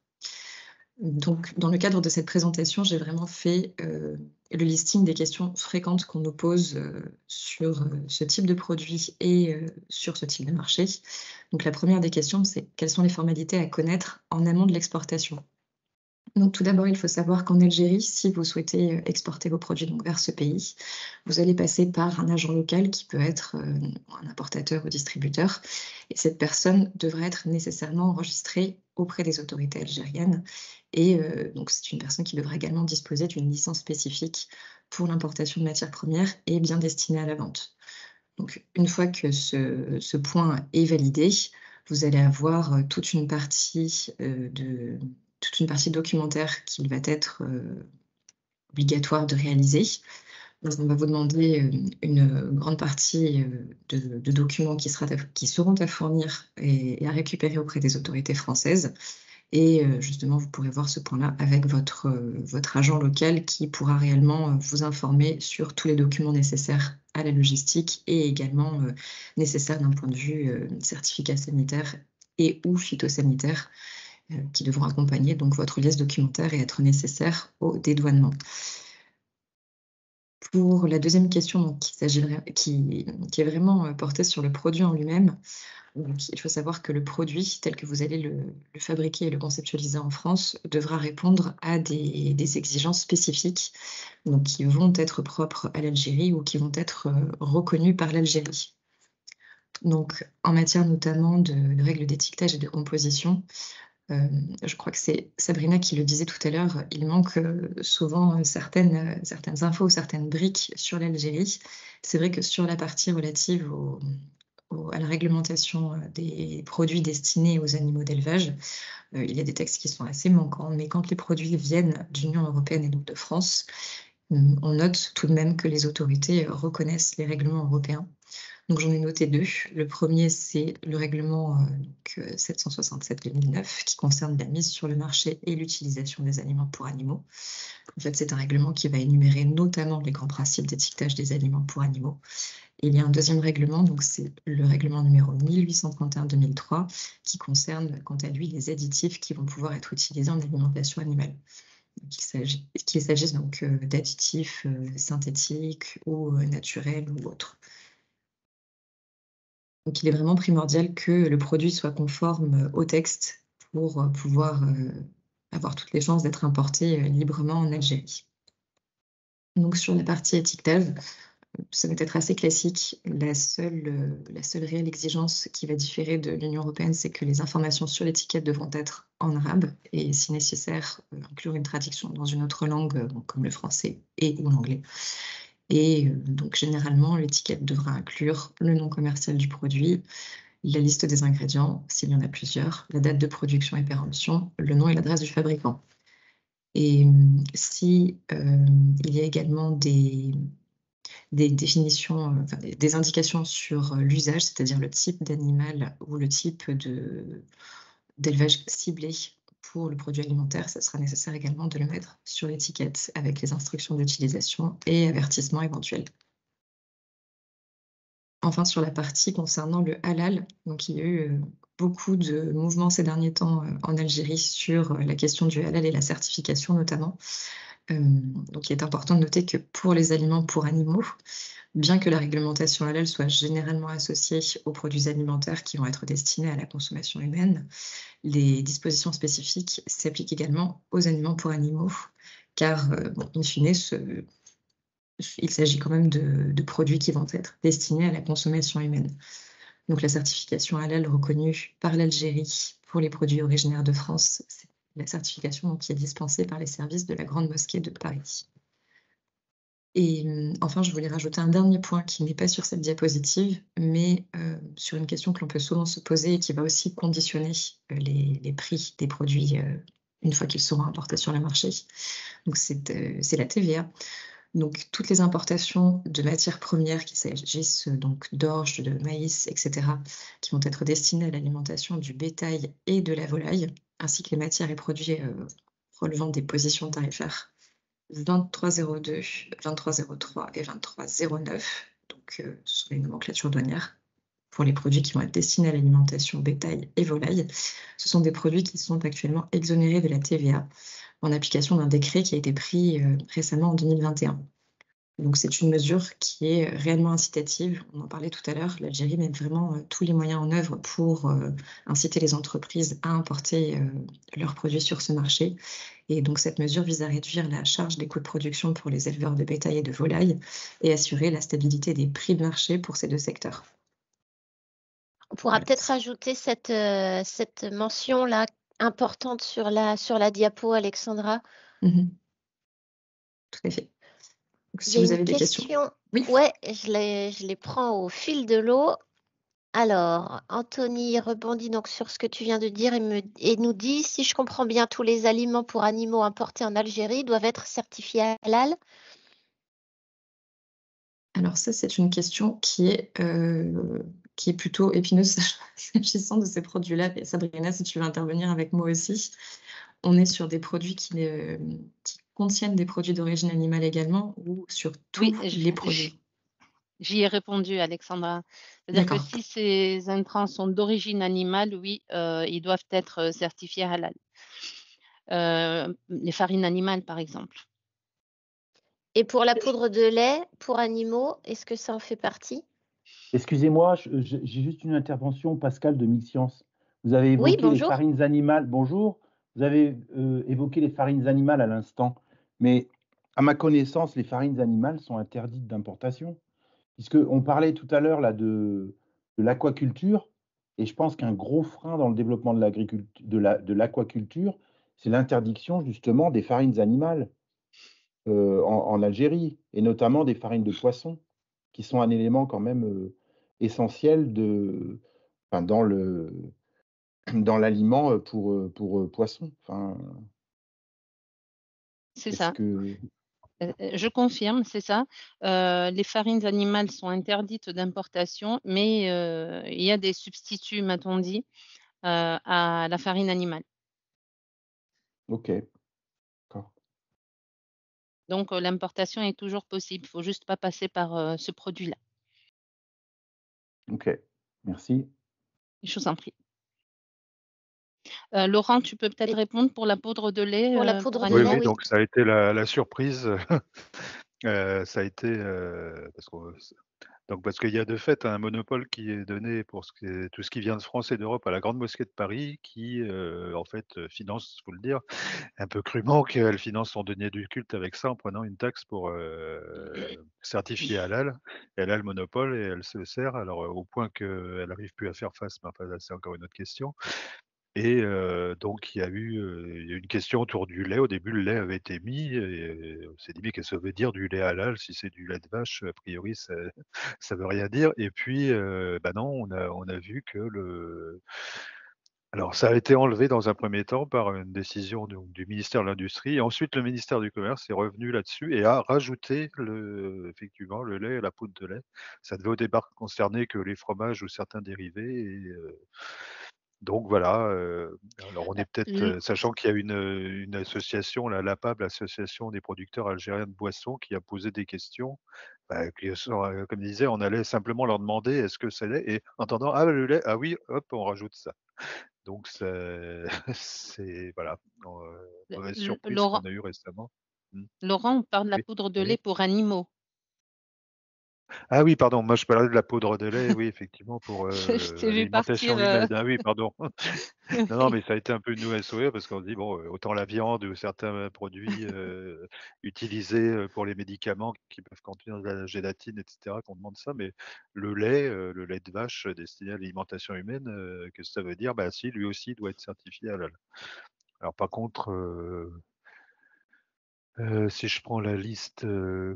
Donc, dans le cadre de cette présentation, j'ai vraiment fait le listing des questions fréquentes qu'on nous pose sur ce type de produit et sur ce type de marché. Donc, la première des questions, c'est quelles sont les formalités à connaître en amont de l'exportation? Donc, tout d'abord, il faut savoir qu'en Algérie, si vous souhaitez exporter vos produits donc, vers ce pays, vous allez passer par un agent local qui peut être un importateur ou distributeur. Et cette personne devrait être nécessairement enregistrée auprès des autorités algériennes. Et donc, c'est une personne qui devrait également disposer d'une licence spécifique pour l'importation de matières premières et bien destinée à la vente. Donc, une fois que ce point est validé, vous allez avoir toute une partie documentaire qu'il va être obligatoire de réaliser. Donc, on va vous demander une grande partie de documents qui seront à fournir et à récupérer auprès des autorités françaises. Et justement, vous pourrez voir ce point-là avec votre agent local qui pourra réellement vous informer sur tous les documents nécessaires à la logistique et également nécessaires d'un point de vue certificat sanitaire et ou phytosanitaire qui devront accompagner donc votre liasse documentaire et être nécessaires au dédouanement. Pour la deuxième question, donc, qui est vraiment portée sur le produit en lui-même, donc, il faut savoir que le produit, tel que vous allez le fabriquer et le conceptualiser en France, devra répondre à des exigences spécifiques donc, qui vont être propres à l'Algérie ou qui vont être reconnues par l'Algérie. Donc, en matière notamment de règles d'étiquetage et de composition, je crois que c'est Sabrina qui le disait tout à l'heure, il manque souvent certaines infos, certaines briques sur l'Algérie. C'est vrai que sur la partie relative à la réglementation des produits destinés aux animaux d'élevage, il y a des textes qui sont assez manquants, mais quand les produits viennent d'Union européenne et donc de France, on note tout de même que les autorités reconnaissent les règlements européens. Donc j'en ai noté deux. Le premier, c'est le règlement 767/2009 qui concerne la mise sur le marché et l'utilisation des aliments pour animaux. En fait, c'est un règlement qui va énumérer notamment les grands principes d'étiquetage des aliments pour animaux. Et il y a un deuxième règlement, donc c'est le règlement numéro 1831/2003 qui concerne, quant à lui, les additifs qui vont pouvoir être utilisés en alimentation animale. Qu'il s'agisse donc d'additifs synthétiques ou naturels ou autres. Donc, il est vraiment primordial que le produit soit conforme au texte pour pouvoir avoir toutes les chances d'être importé librement en Algérie. Donc, sur la partie étiquetage, ça va être assez classique. La seule réelle exigence qui va différer de l'Union européenne, c'est que les informations sur l'étiquette devront être en arabe et, si nécessaire, inclure une traduction dans une autre langue, comme le français et ou l'anglais. Et donc, généralement, l'étiquette devra inclure le nom commercial du produit, la liste des ingrédients, s'il y en a plusieurs, la date de production et péremption, le nom et l'adresse du fabricant. Et si il y a également des définitions, des indications sur l'usage, c'est-à-dire le type d'animal ou le type d'élevage ciblé pour le produit alimentaire, ça sera nécessaire également de le mettre sur l'étiquette avec les instructions d'utilisation et avertissements éventuels. Enfin, sur la partie concernant le halal, donc il y a eu beaucoup de mouvements ces derniers temps en Algérie sur la question du halal et la certification notamment. Donc il est important de noter que pour les aliments pour animaux, bien que la réglementation halal soit généralement associée aux produits alimentaires qui vont être destinés à la consommation humaine, les dispositions spécifiques s'appliquent également aux aliments pour animaux, car, in fine, il s'agit quand même de produits qui vont être destinés à la consommation humaine. Donc la certification halal reconnue par l'Algérie pour les produits originaires de France, c'est la certification qui est dispensée par les services de la Grande Mosquée de Paris. Et enfin, je voulais rajouter un dernier point qui n'est pas sur cette diapositive, mais sur une question que l'on peut souvent se poser et qui va aussi conditionner les prix des produits une fois qu'ils seront importés sur le marché. Donc c'est la TVA. Donc, toutes les importations de matières premières, qu'il s'agisse donc d'orge, de maïs, etc., qui vont être destinées à l'alimentation du bétail et de la volaille, ainsi que les matières et produits relevant des positions tarifaires 2302, 2303 et 2309. Donc, ce sont les nomenclatures douanières pour les produits qui vont être destinés à l'alimentation bétail et volaille. Ce sont des produits qui sont actuellement exonérés de la TVA en application d'un décret qui a été pris récemment en 2021. Donc, c'est une mesure qui est réellement incitative. On en parlait tout à l'heure. L'Algérie met vraiment tous les moyens en œuvre pour inciter les entreprises à importer leurs produits sur ce marché. Et donc, cette mesure vise à réduire la charge des coûts de production pour les éleveurs de bétail et de volaille et assurer la stabilité des prix de marché pour ces deux secteurs. On pourra Voilà. peut-être rajouter cette mention-là importante sur la diapo, Alexandra. Mhm. Tout à fait. Donc, Il y si a vous une avez des questions. Oui. Ouais, je les prends au fil de l'eau. Alors, Anthony rebondit donc sur ce que tu viens de dire et nous dit, si je comprends bien, tous les aliments pour animaux importés en Algérie doivent être certifiés halal. Alors ça, c'est une question qui est plutôt épineuse s'agissant de ces produits-là. Et Sabrina, si tu veux intervenir avec moi aussi, on est sur des produits qui contiennent des produits d'origine animale également ou sur tous Oui, les produits? j'y ai répondu, Alexandra. C'est-à-dire que D'accord. si ces intrants sont d'origine animale, oui, ils doivent être certifiés halal. Les farines animales, par exemple. Et pour la poudre de lait pour animaux, est-ce que ça en fait partie? Excusez-moi, j'ai juste une intervention, Pascal de Mixscience. Vous avez Oui, évoqué les bonjour. farines animales. Bonjour. Vous avez évoqué les farines animales à l'instant. Mais à ma connaissance, les farines animales sont interdites d'importation. Puisqu'on parlait tout à l'heure là de l'aquaculture. Et je pense qu'un gros frein dans le développement de l'aquaculture, c'est l'interdiction justement des farines animales en Algérie, et notamment des farines de poisson, qui sont un élément quand même essentiel dans l'aliment pour poisson. Enfin, C'est est-ce ça. que... Je confirme, c'est ça. Les farines animales sont interdites d'importation, mais il y a des substituts, m'a-t-on dit, à la farine animale. Ok, d'accord. Donc l'importation est toujours possible. Il ne faut juste pas passer par ce produit-là. Ok, merci. Je vous en prie. Laurent, tu peux peut-être Et répondre pour la poudre de lait pour la pour poudre de Oui, lait, animaux? oui, oui. donc ça a été la surprise. Ça a été parce qu'il y a de fait un monopole qui est donné pour tout ce qui vient de France et d'Europe à la Grande Mosquée de Paris, qui en fait finance, faut le dire, un peu crûment, qu'elle finance son denier du culte avec ça en prenant une taxe pour certifier halal. Elle a le monopole et elle se sert, alors au point qu'elle n'arrive plus à faire face, mais enfin, c'est encore une autre question. Et donc il y a eu une question autour du lait. Au début, le lait avait été mis et on s'est dit: «Mais qu'est-ce que ça veut dire du lait halal? Si c'est du lait de vache, a priori ça veut rien dire». Et puis, bah non, on a vu que alors ça a été enlevé dans un premier temps par une décision du ministère de l'Industrie, et ensuite le ministère du Commerce est revenu là-dessus et a rajouté effectivement le lait et la poudre de lait. Ça devait au départ concerner que les fromages ou certains dérivés, et donc voilà, alors on est peut-être, L- sachant qu'il y a une association, la l'APAB, l'Association des producteurs algériens de boissons, qui a posé des questions, bah, comme je disais, on allait simplement leur demander: «Est-ce que c'est lait?» Et en entendant: «Ah le lait, ah oui, hop, on rajoute ça». Donc c'est voilà, mauvaise surprise qu'on Laurent, a eue récemment. Mmh. Laurent, on parle de la Oui, poudre de oui. lait pour animaux. Ah oui, pardon, moi je parlais de la poudre de lait, oui, effectivement, pour Je t'ai vu l'alimentation partir. humaine. Ah oui, pardon. Non, non, Oui. mais ça a été un peu une nouvelle sourire parce qu'on se dit: «Bon, autant la viande ou certains produits, utilisés, pour les médicaments qui peuvent contenir de la gélatine et cetera, qu'on demande ça, mais le lait de vache destiné à l'alimentation humaine, qu'est-ce que ça veut dire?» Bah si, lui aussi doit être certifié halal. Alors par contre, si je prends la liste,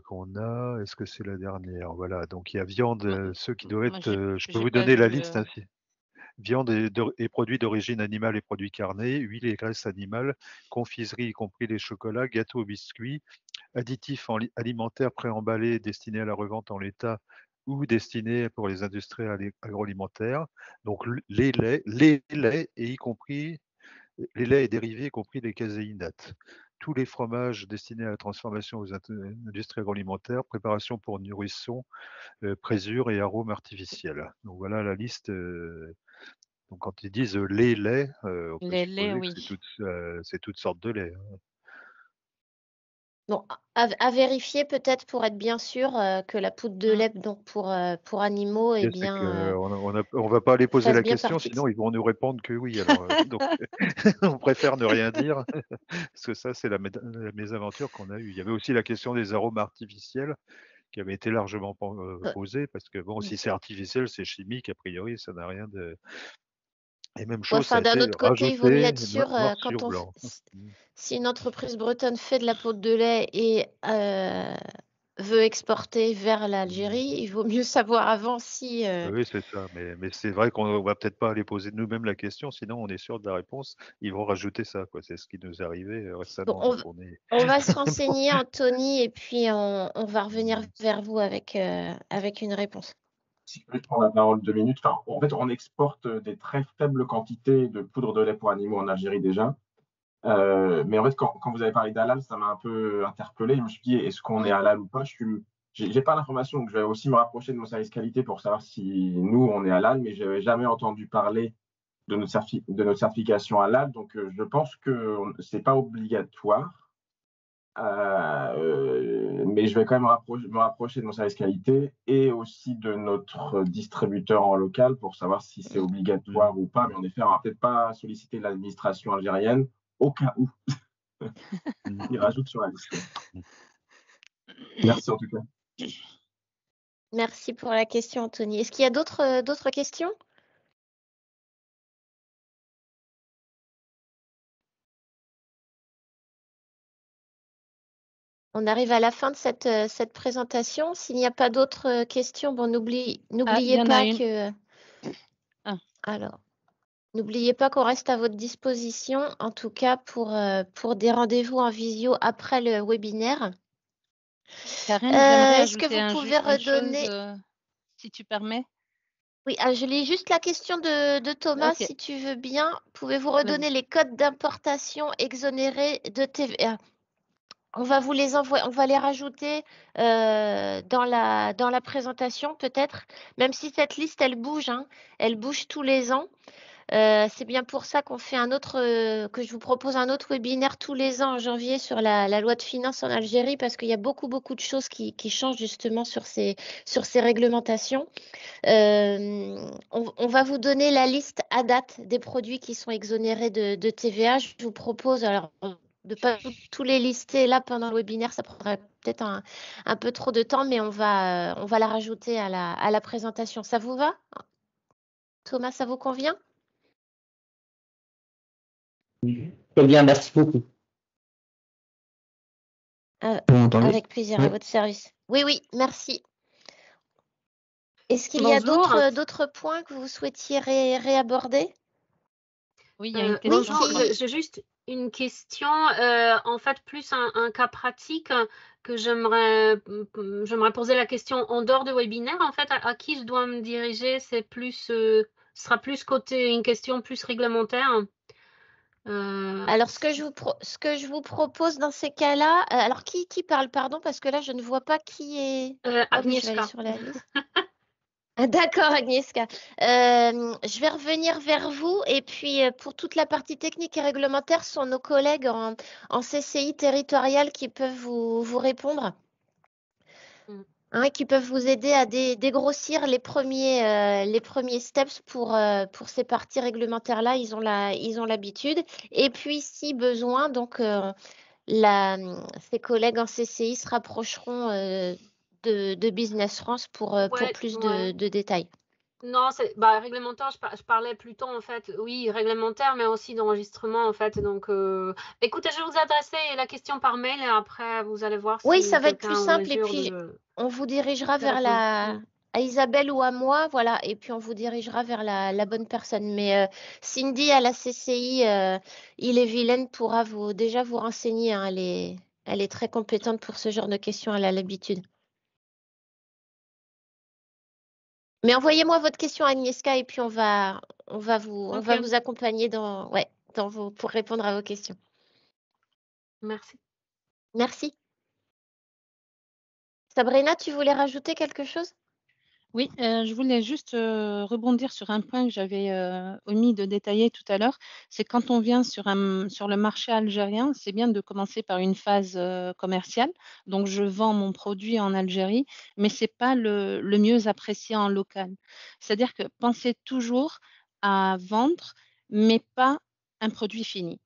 qu'on a, est-ce que c'est la dernière? Voilà, donc il y a viande, Moi, ceux qui doivent moi, être, je peux j'ai vous pas donner la vu. liste ainsi: viande et produits d'origine animale et produits carnés, huile et graisse animale, confiserie y compris les chocolats, gâteaux, biscuits, additifs alimentaires préemballés destinés à la revente en l'état ou destinés pour les industries agroalimentaires. Donc les laits et y compris les laits et dérivés, y compris les caséinates. Tous les fromages destinés à la transformation aux industries agroalimentaires, préparation pour nourrissons, présure et arômes artificiels. Donc voilà la liste. Donc quand ils disent les laits, on peut Les laits, supposer que oui. c'est toutes sortes de laits. Bon, à vérifier peut-être pour être bien sûr que la poudre de lait donc pour animaux est C'est bien on va pas aller poser fasse la bien question, partie. sinon ils vont nous répondre que oui. Alors, donc on préfère ne rien dire, parce que ça, c'est la mésaventure qu'on a eue. Il y avait aussi la question des arômes artificiels qui avait été largement posée, parce que bon, si c'est artificiel, c'est chimique, a priori, ça n'a rien de. Et même chose, ça a D'un été autre côté, il vaut mieux rajouté être sûr noir quand sur on blanc. si une entreprise bretonne fait de la poudre de lait et veut exporter vers l'Algérie, il vaut mieux savoir avant si Oui, c'est ça. Mais c'est vrai qu'on va peut-être pas aller poser nous-mêmes la question, sinon on est sûr de la réponse. Ils vont rajouter ça, quoi. C'est ce qui nous est arrivé Bon, récemment. Donc on va se renseigner, Anthony, et puis on va revenir vers vous avec une réponse. Si je peux prendre la parole 2 minutes. Enfin, en fait, on exporte des très faibles quantités de poudre de lait pour animaux en Algérie déjà. Mais en fait, quand vous avez parlé d'halal, ça m'a un peu interpellé. Je me suis dit, est-ce qu'on est halal ou pas? J'ai pas l'information, donc je vais aussi me rapprocher de mon service qualité pour savoir si nous, on est halal, mais je n'avais jamais entendu parler de notre certification halal. Donc, je pense que c'est pas obligatoire. Mais je vais quand même me rapprocher de mon service qualité et aussi de notre distributeur en local pour savoir si c'est obligatoire ou pas. Mais en effet, on va peut-être pas solliciter l'administration algérienne au cas où il rajoute sur la liste. Merci en tout cas. Merci pour la question, Anthony. Est-ce qu'il y a d'autres questions? On arrive à la fin de cette présentation. S'il n'y a pas d'autres questions, bon, n'oubliez pas que. Alors, n'oubliez pas qu'on reste à votre disposition, en tout cas pour des rendez-vous en visio après le webinaire. Karine, j'aimerais est-ce que ajouter vous pouvez redonner si tu permets? Oui, je lis juste la question de Thomas, Ok. si tu veux bien. Pouvez-vous redonner les codes d'importation exonérés de TVA? On va vous les envoyer, on va les rajouter dans la présentation peut-être, même si cette liste elle bouge, hein, elle bouge tous les ans. C'est bien pour ça qu'on fait que je vous propose un autre webinaire tous les ans en janvier sur la loi de finances en Algérie, parce qu'il y a beaucoup de choses qui changent justement sur ces réglementations. On va vous donner la liste à date des produits qui sont exonérés de TVA. Je vous propose alors de ne pas tous les lister là pendant le webinaire, ça prendrait peut-être un peu trop de temps, mais on va la rajouter à la présentation. Ça vous va? Thomas, ça vous convient? Très bien, merci beaucoup. Avec plaisir, à votre service. Oui, merci. Est-ce qu'il y a d'autres points que vous souhaitiez réaborder? Oui, il y a une question. Bonjour, j'ai juste une question, en fait, plus un cas pratique que j'aimerais poser la question en dehors de webinaire. En fait, à qui je dois me diriger? C'est plus, sera plus côté une question plus réglementaire. Alors, ce que je vous propose dans ces cas-là, alors qui parle, pardon, parce que là, je ne vois pas qui est. Agnieszka. Je vais aller sur la liste. D'accord, Agnieszka. Je vais revenir vers vous et puis pour toute la partie technique et réglementaire, ce sont nos collègues en CCI territorial qui peuvent vous répondre. Qui peuvent vous aider à dégrossir les premiers steps pour ces parties réglementaires-là. Ils ont l'habitude. Et puis, si besoin, donc ces collègues en CCI se rapprocheront de Business France pour plus de détails. Non, réglementaire, je parlais plutôt en fait, oui, réglementaire, mais aussi d'enregistrement en fait. Donc, écoutez, je vais vous adresser la question par mail et après vous allez voir si ça va être plus simple et puis on vous dirigera vers à Isabelle ou à moi, voilà, et puis on vous dirigera vers la bonne personne. Mais Cindy à la CCI, Ille-et-Vilaine pourra déjà vous renseigner, hein, Elle est très compétente pour ce genre de questions, elle a l'habitude. Mais envoyez-moi votre question, Agnieszka, et puis on va vous accompagner pour répondre à vos questions. Merci. Merci. Sabrina, tu voulais rajouter quelque chose? Oui, je voulais juste rebondir sur un point que j'avais omis de détailler tout à l'heure. C'est quand on vient sur le marché algérien, c'est bien de commencer par une phase commerciale. Donc, je vends mon produit en Algérie, mais ce n'est pas le mieux apprécié en local. C'est-à-dire que pensez toujours à vendre, mais pas un produit fini.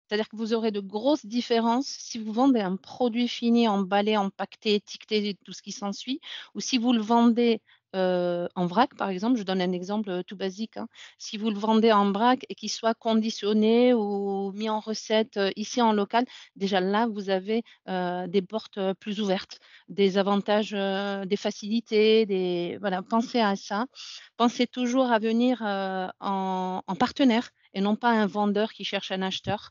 C'est-à-dire que vous aurez de grosses différences si vous vendez un produit fini, emballé, empaqueté, étiqueté, tout ce qui s'ensuit, ou si vous le vendez en vrac, par exemple. Je donne un exemple tout basique. Hein. Si vous le vendez en vrac et qu'il soit conditionné ou mis en recette ici en local, déjà là, vous avez des portes plus ouvertes, des avantages, des facilités. Voilà, pensez à ça. Pensez toujours à venir en partenaire et non pas un vendeur qui cherche un acheteur.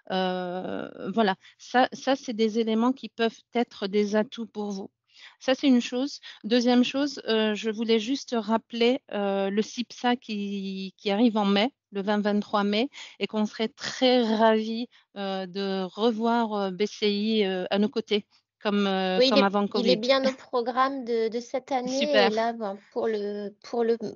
Voilà, ça c'est des éléments qui peuvent être des atouts pour vous. Ça, c'est une chose. Deuxième chose, je voulais juste rappeler le CIPSA qui arrive en mai, le 20-23 mai, et qu'on serait très ravis de revoir BCI à nos côtés, comme avant le il est Covid. bien au programme de cette année. Super. Et là, pour le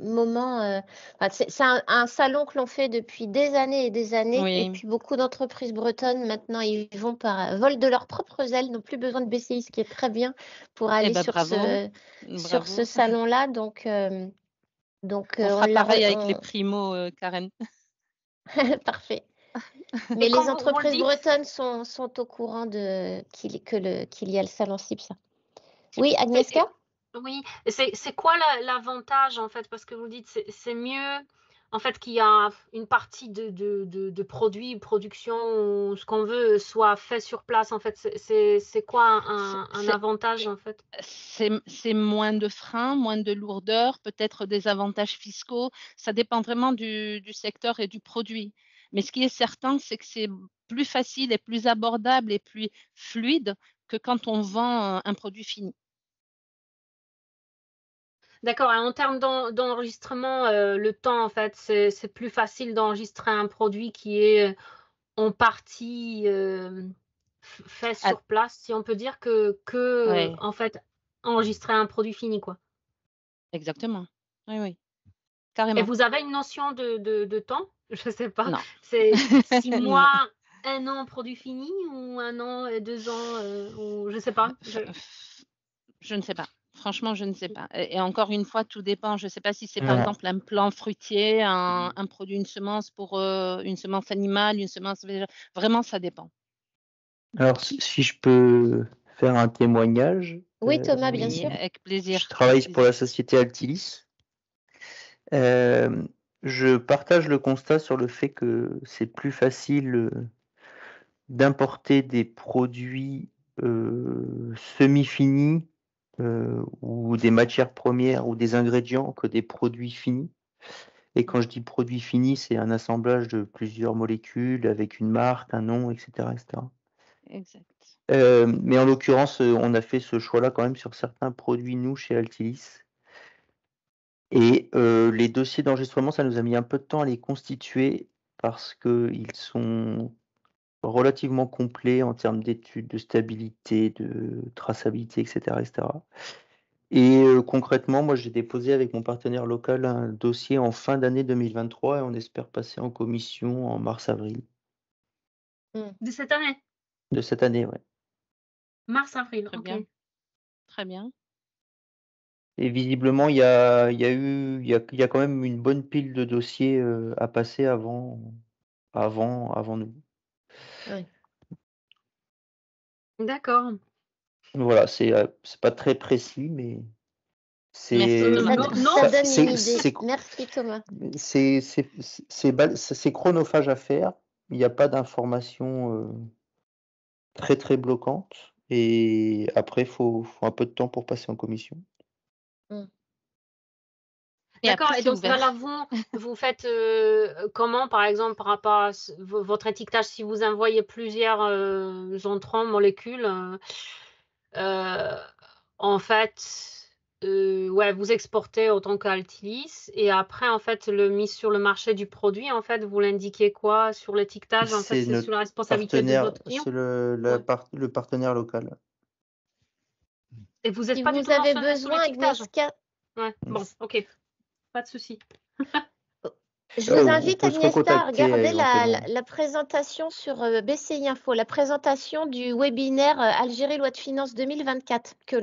moment, c'est un salon que l'on fait depuis des années et des années. Oui. Et puis beaucoup d'entreprises bretonnes, maintenant, ils vont par vol de leurs propres ailes, n'ont plus besoin de BCI, ce qui est très bien pour aller sur ce salon-là. Donc, on fera pareil avec les primos, Karen. Parfait. Mais les entreprises bretonnes sont au courant qu'il y a le salon CIPSA. Oui, Agnieszka? Oui, c'est quoi l'avantage en fait? Parce que vous dites c'est mieux en fait qu'il y a une partie de produits, production, ce qu'on veut, soit fait sur place. En fait, c'est quoi un avantage en fait? C'est moins de freins, moins de lourdeur, peut-être des avantages fiscaux. Ça dépend vraiment du secteur et du produit. Mais ce qui est certain, c'est que c'est plus facile et plus abordable et plus fluide que quand on vend un produit fini. D'accord. En termes d'enregistrement, le temps, en fait, c'est plus facile d'enregistrer un produit qui est en partie fait sur place, si on peut dire, que en fait, enregistrer un produit fini, quoi. Exactement. Oui. Carrément. Et vous avez une notion de temps? Je ne sais pas. Non. C'est 6 mois, 1 an produit fini ou 1 an et 2 ans ou je ne sais pas. Je ne sais pas. Franchement, je ne sais pas. Et encore une fois, tout dépend. Je ne sais pas si c'est par exemple un plant fruitier, un produit, une semence pour une semence animale, une semence végétale. Vraiment, ça dépend. Alors, si je peux faire un témoignage. Oui, Thomas, bien sûr. Avec plaisir. Je travaille pour la société Altilis. Je partage le constat sur le fait que c'est plus facile d'importer des produits semi-finis ou des matières premières ou des ingrédients que des produits finis. Et quand je dis produit fini, c'est un assemblage de plusieurs molécules avec une marque, un nom, etc. Exact. Mais en l'occurrence, on a fait ce choix-là quand même sur certains produits, nous, chez Altilis. Et les dossiers d'enregistrement, ça nous a mis un peu de temps à les constituer parce qu'ils sont relativement complets en termes d'études de stabilité, de traçabilité, etc. Et concrètement, moi, j'ai déposé avec mon partenaire local un dossier en fin d'année 2023 et on espère passer en commission en mars-avril. De cette année? De cette année, ouais. Mars-avril, Très ok. bien. Très bien. Et visiblement, il y a quand même une bonne pile de dossiers à passer avant nous. Oui. D'accord. Voilà, c'est pas très précis, mais c'est. Ça donne une idée. Merci Thomas. C'est chronophage à faire. Il n'y a pas d'informations très très bloquantes. Et après, il faut un peu de temps pour passer en commission. Et D'accord, après, et c'est dans ce cas-là, ouvert. vous faites comment, par exemple, par rapport à votre étiquetage, si vous envoyez plusieurs entrants, molécules, en fait, ouais, vous exportez autant qu'Altilis, et après, en fait, le mise sur le marché du produit, en fait, vous l'indiquez quoi sur l'étiquetage? En fait, C'est c'est notre sous la responsabilité de partenaire, votre client. c'est Ouais. le partenaire local. Et vous n'êtes Si pas du vous tout avez mentionné sur besoin, l'étiquetage? Agnieszka, Ouais, bon, ok, pas de souci. je vous On invite, peut se Agnieszka, à recontacter regarder éventuellement. la présentation sur BCI Info, la présentation du webinaire Algérie Loi de Finances 2024 que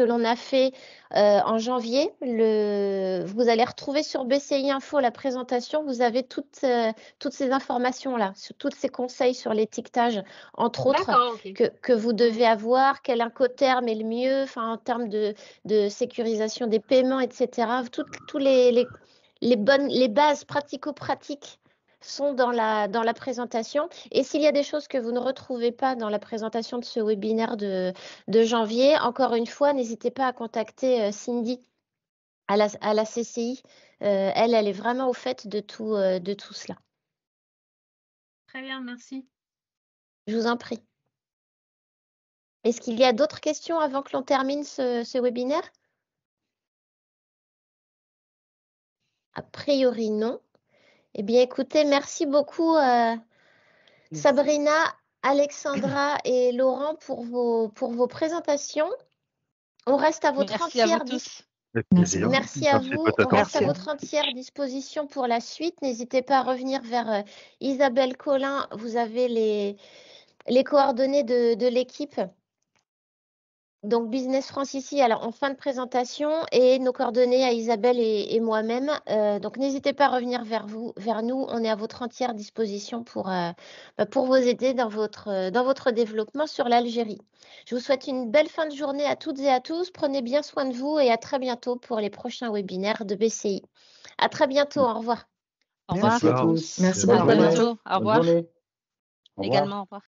l'on a fait en janvier. Vous allez retrouver sur BCI Info la présentation. Vous avez toutes ces informations-là, tous ces conseils sur l'étiquetage, entre autres, D'accord, ok. que vous devez avoir, quel incoterm est le mieux, en termes de sécurisation des paiements, etc. Tous les bases pratico-pratiques sont dans la présentation. Et s'il y a des choses que vous ne retrouvez pas dans la présentation de ce webinaire de janvier, encore une fois, n'hésitez pas à contacter Cindy à la CCI. Elle est vraiment au fait de tout cela. Très bien, merci. Je vous en prie. Est-ce qu'il y a d'autres questions avant que l'on termine ce webinaire? A priori, non. Eh bien, écoutez, merci beaucoup Sabrina, Alexandra et Laurent pour vos présentations. On reste à votre Merci à vous entière tous. Avec Merci plaisir. beaucoup. Merci à Merci de vous. votre On reste à attention. votre entière disposition pour la suite. N'hésitez pas à revenir vers Isabelle Collin. Vous avez les coordonnées de l'équipe. Donc, Business France ici, alors en fin de présentation, et nos coordonnées à Isabelle et moi-même. Donc, n'hésitez pas à revenir vers nous. On est à votre entière disposition pour vous aider dans votre développement sur l'Algérie. Je vous souhaite une belle fin de journée à toutes et à tous. Prenez bien soin de vous et à très bientôt pour les prochains webinaires de BCI. À très bientôt. Au revoir. Au revoir. Merci à revoir. tous. Merci À beaucoup. Bonne À journée. bientôt. bientôt. Au Bonne revoir. journée. Au revoir. Également, au revoir.